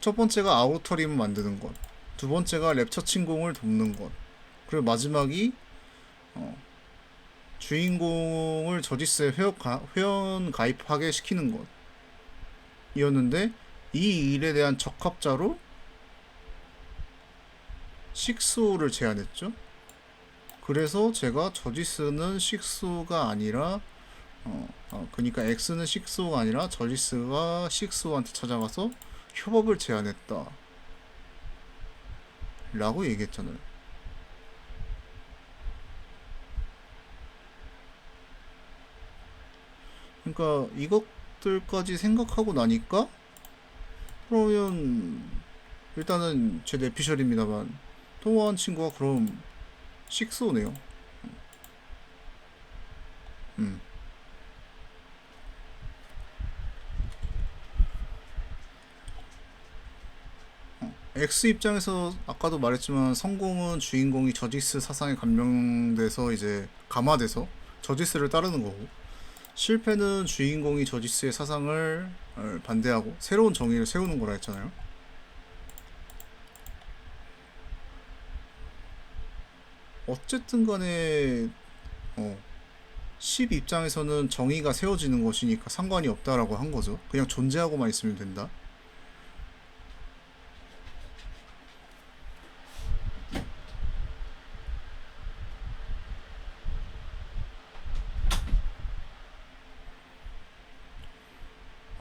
첫 번째가 아우터림 만드는 것, 두 번째가 랩처 침공을 돕는 것, 그리고 마지막이 주인공을 저지스에 회원 가입하게 시키는 것 이었는데, 이 일에 대한 적합자로 식소를 제안했죠. 그래서 제가 저지스는 식소가 아니라 그러니까 X는 식소가 아니라 저지스가 식소한테 찾아가서 협업을 제안했다 라고 얘기했잖아요. 그러니까 이것들까지 생각하고 나니까 그러면 일단은 제 내피셜입니다만 통화한 친구가 그럼 식소네요. X 입장에서 아까도 말했지만 성공은 주인공이 저지스 사상에 감명돼서 이제 감화돼서 저지스를 따르는 거고, 실패는 주인공이 저지스의 사상을 반대하고 새로운 정의를 세우는 거라 했잖아요. 어쨌든 간에 10 입장에서는 정의가 세워지는 것이니까 상관이 없다라고 한 거죠. 그냥 존재하고만 있으면 된다.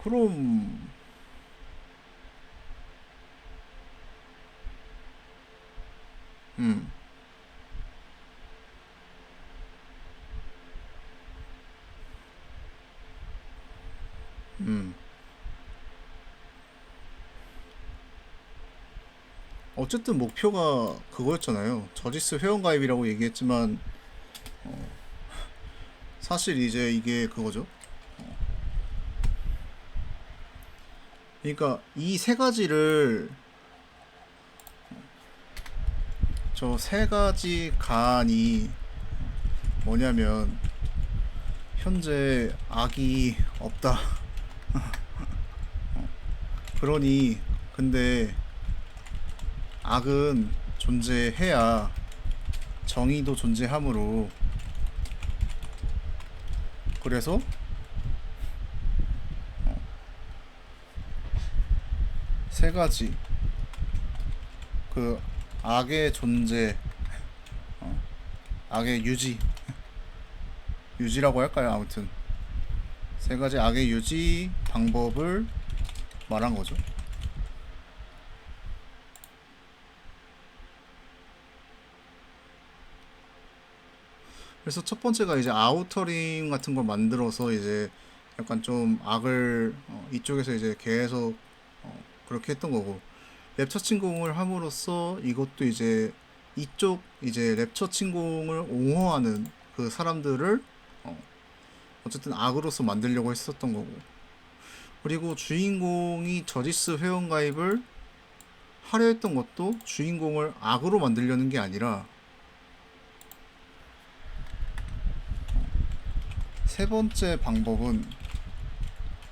그럼 음, 음. 어쨌든 목표가 그거였잖아요. 저지스 회원가입이라고 얘기했지만 사실 이제 이게 그거죠. 그러니까 이 세 가지를, 저 세 가지 간이 뭐냐면 현재 악이 없다. 그러니 근데 악은 존재해야 정의도 존재하므로, 그래서 세 가지, 그 악의 존재, 악의 유지라고 할까요? 아무튼 세 가지 악의 유지 방법을 말한 거죠. 그래서 첫 번째가 이제 아우터링 같은 걸 만들어서 이제 약간 좀 악을 이쪽에서 이제 계속 그렇게 했던 거고, 랩처 침공을 함으로써 이것도 이제 이쪽 이제 랩처 침공을 옹호하는 그 사람들을 어쨌든 악으로서 만들려고 했었던 거고, 그리고 주인공이 저지스 회원가입을 하려 했던 것도 주인공을 악으로 만들려는 게 아니라, 세 번째 방법은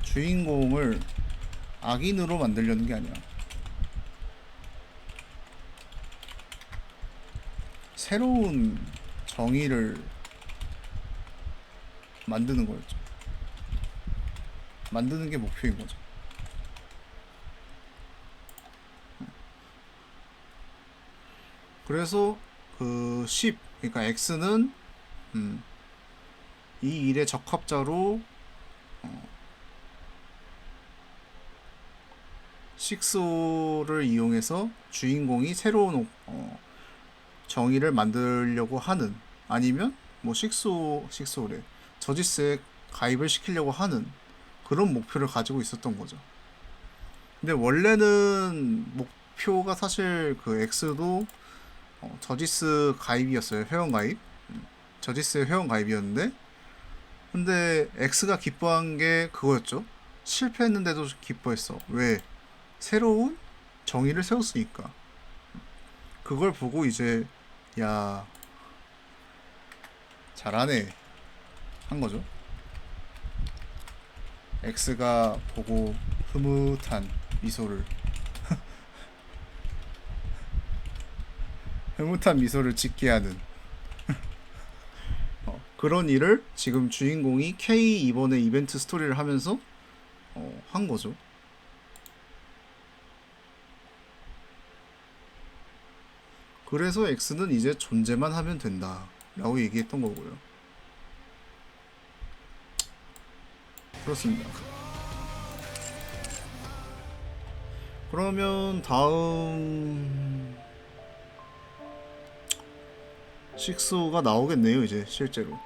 주인공을 악인으로 만들려는 게 아니야, 새로운 정의를 만드는 거였죠. 만드는 게 목표인 거죠. 그래서 그 10, 그러니까 X는 이 일의 적합자로 식소를 이용해서 주인공이 새로운 정의를 만들려고 하는, 아니면 뭐 식소래 저지스에 가입을 시키려고 하는 그런 목표를 가지고 있었던 거죠. 근데 원래는 목표가 사실 그 X도 저지스 가입이었어요. 회원 가입. 저지스의 회원 가입이었는데, 근데 X가 기뻐한 게 그거였죠. 실패했는데도 기뻐했어. 왜? 새로운 정의를 세웠으니까. 그걸 보고 이제 야, 잘하네 한 거죠. X가 보고 흐뭇한 미소를 흐뭇한 미소를 짓게 하는 그런 일을 지금 주인공이 K 이번에 이벤트 스토리를 하면서 한 거죠. 그래서 X는 이제 존재만 하면 된다 라고 얘기했던 거고요. 그렇습니다. 그러면 다음 식소가 나오겠네요, 이제 실제로.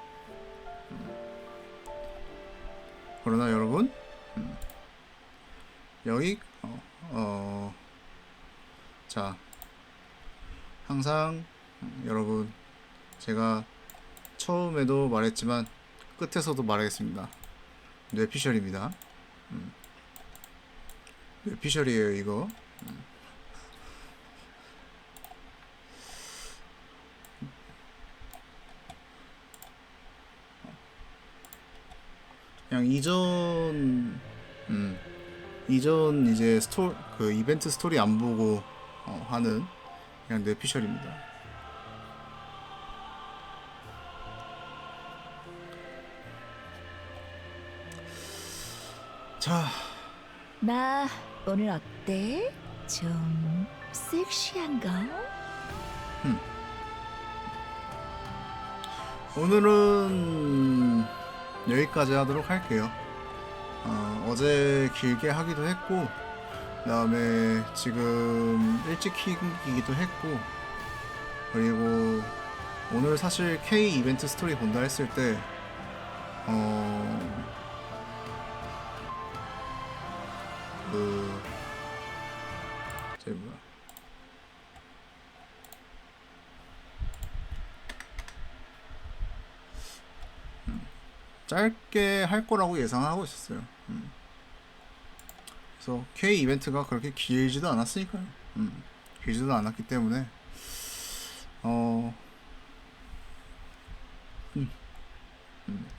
그러나 여러분, 여기 자, 항상 여러분, 제가 처음에도 말했지만 끝에서도 말하겠습니다. 뇌피셜입니다. 뇌피셜이에요 이거. 이전 이제 그 이벤트 스토리 안 보고 하는 그냥 뇌피셜입니다. 자, 나 오늘 어때? 좀 섹시한가? 오늘은 여기까지 하도록 할게요. 어제 길게 하기도 했고, 그 다음에 지금 일찍 키기도 했고, 그리고 오늘 사실 K 이벤트 스토리 본다 했을 때, 제 뭐야? 짧게 할 거라고 예상하고 있었어요. 그래서 K 이벤트가 그렇게 길지도 않았으니까요. 길지도 않았기 때문에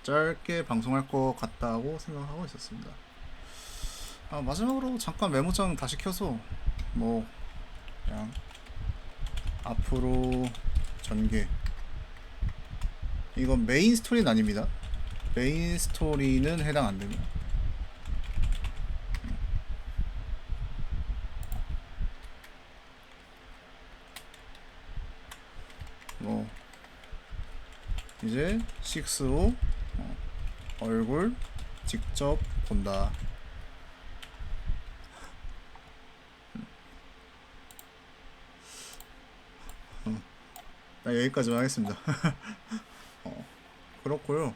짧게 방송할 것 같다고 생각하고 있었습니다. 마지막으로 잠깐 메모장 다시 켜서 뭐 그냥 앞으로 전개, 이건 메인 스토리는 아닙니다. 메인 스토리는 해당 안 됩니다. 뭐 이제 6호 얼굴 직접 본다. 여기까지만 하겠습니다. 그렇고요.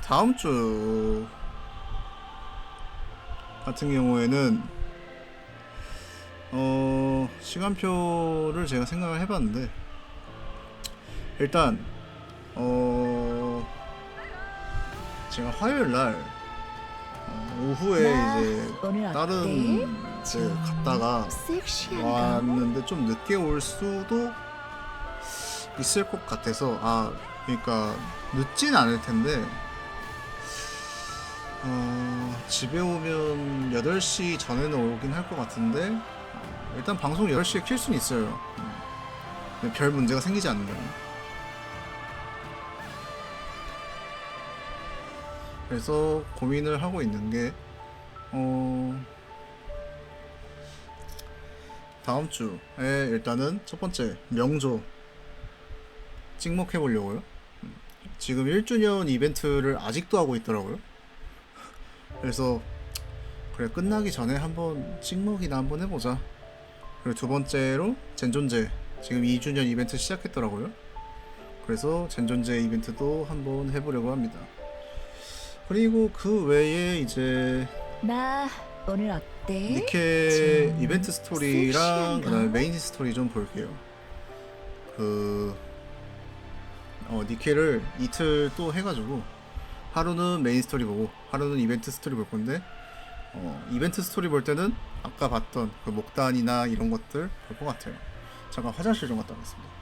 다음 주 같은 경우에는 시간표를 제가 생각을 해봤는데, 일단 제가 화요일 날 오후에 나 이제 오늘 어때? 다른 데 좀 갔다가 섹시한가? 왔는데 좀 늦게 올 수도 있을 것 같아서, 그러니까 늦진 않을 텐데 집에 오면 8시 전에는 오긴 할 것 같은데, 일단 방송 8시에 킬 수는 있어요. 별 문제가 생기지 않는다면. 그래서 고민을 하고 있는 게 다음 주에 일단은 첫 번째 명조 찍먹해 보려고요. 지금 1주년 이벤트를 아직도 하고 있더라고요. 그래서 그래, 끝나기 전에 한번 찍먹이나 한번 해보자. 그리고 두 번째로 젠존제 지금 2주년 이벤트 시작했더라고요. 그래서 젠존제 이벤트도 한번 해보려고 합니다. 그리고 그 외에 이제 나 오늘 어때? 니케 좀 이벤트 스토리랑 섹시한가? 그다음에 메인 스토리 좀 볼게요. 니케를 이틀 또 해가지고 하루는 메인 스토리 보고 하루는 이벤트 스토리 볼 건데, 이벤트 스토리 볼 때는 아까 봤던 그 목단이나 이런 것들 볼 것 같아요. 잠깐 화장실 좀 갔다 오겠습니다.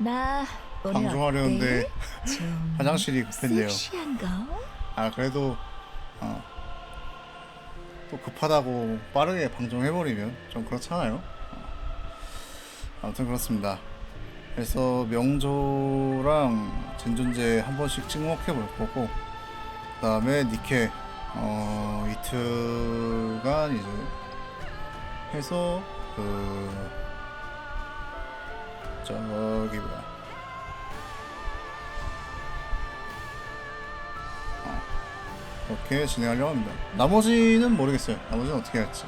나 오늘 방송하려는데 어때? 좀 화장실이 급했네요. 섹시한가? 아 그래도 또 급하다고 빠르게 방송해버리면 좀 그렇잖아요. 아무튼 그렇습니다. 그래서 명조랑 젠존제 한 번씩 찍먹해 볼 거고, 그 다음에 니케 이틀간 이제 해서 저기 뭐야 그렇게 진행하려고 합니다. 나머지는 모르겠어요. 나머지는 어떻게 할지.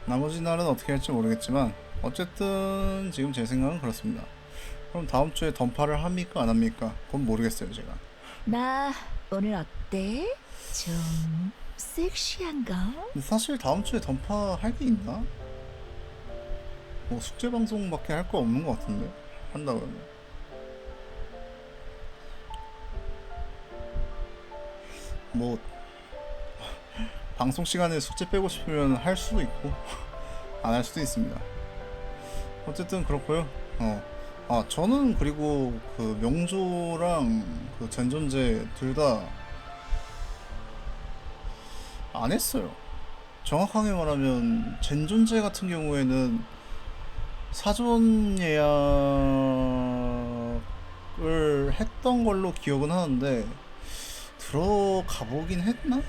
나머지 날은 어떻게 할지 모르겠지만 어쨌든 지금 제 생각은 그렇습니다. 그럼 다음 주에 던파를 합니까 안 합니까? 그건 모르겠어요 제가. 나 오늘 어때? 좀 섹시한가? 근데 사실 다음 주에 던파 할 게 있나? 뭐 숙제 방송밖에 할 거 없는 것 같은데 한다 그러면. 뭐 방송 시간에 숙제 빼고 싶으면 할 수도 있고 안 할 수도 있습니다. 어쨌든 그렇고요. 저는 그리고 그 명조랑 그 젠존제 둘 다 안 했어요. 정확하게 말하면 젠존제 같은 경우에는 사전 예약을 했던 걸로 기억은 하는데 들어가 보긴 했나?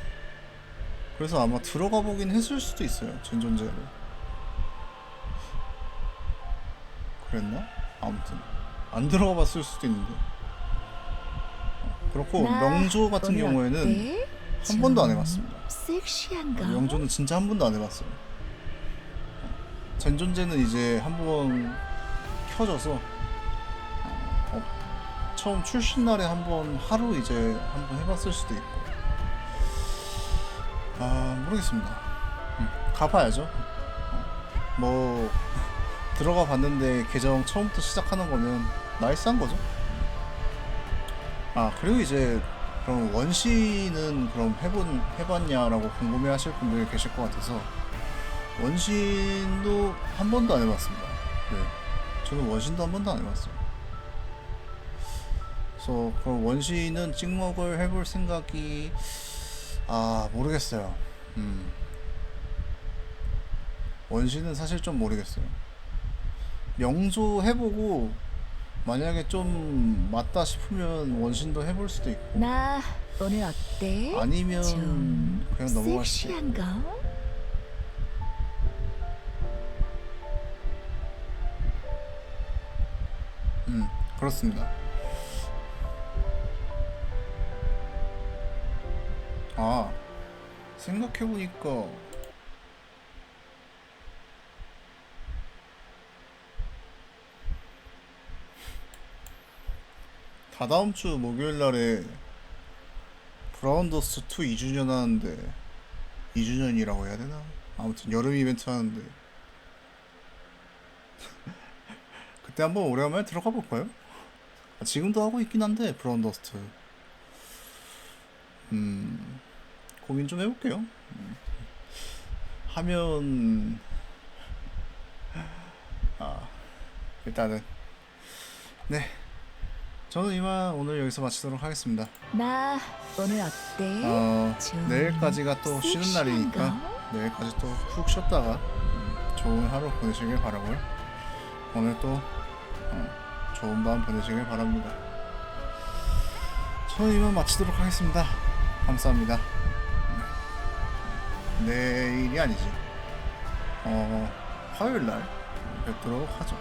그래서 아마 들어가 보긴 했을 수도 있어요. 젠존제를. 그랬나? 아무튼 안 들어가 봤을 수도 있는데. 그렇고 나 명조 같은 오늘 경우에는 어때? 한 번도 안 해봤습니다. 섹시한가? 명조는 진짜 한 번도 안 해봤어요. 젠존제는 이제 한번 켜져서 처음 출신 날에 한번 하루 이제 한번 해봤을 수도 있고. 모르겠습니다. 가봐야죠. 뭐 들어가 봤는데 계정 처음부터 시작하는 거면 나이스한 거죠. 그리고 이제 그럼 원시는 그럼 해봤냐라고 궁금해하실 분들이 계실 것 같아서 원신도 한 번도 안 해봤습니다. 네, 저는 원신도 한 번도 안 해봤어요. 그래서 그럼 원신은 찍먹을 해볼 생각이 모르겠어요. 원신은 사실 좀 모르겠어요. 명조 해보고 만약에 좀 맞다 싶으면 원신도 해볼 수도 있고, 나 오늘 어때? 아니면 좀 그냥 넘어갈 수도 있고. 섹시한가? 그렇습니다. 생각해보니까 다다음 주 목요일 날에 브라운더스 2 2주년 하는데, 2주년이라고 해야 되나? 아무튼 여름 이벤트 하는데 그때 한번 오래간만에 들어가 볼까요? 지금도 하고 있긴 한데 브라운더스트 고민 좀 해볼게요. 하면 일단은 네, 저는 이만 오늘 여기서 마치도록 하겠습니다. 나 오늘 어때? 좀 내일까지가 또 쉬는 날이니까 섹시한가? 내일까지 또 푹 쉬었다가 좋은 하루 보내시길 바라고요. 오늘 또 좋은 밤 보내시길 바랍니다. 저는 이만 마치도록 하겠습니다. 감사합니다. 내일이 아니지, 화요일 날 뵙도록 하죠.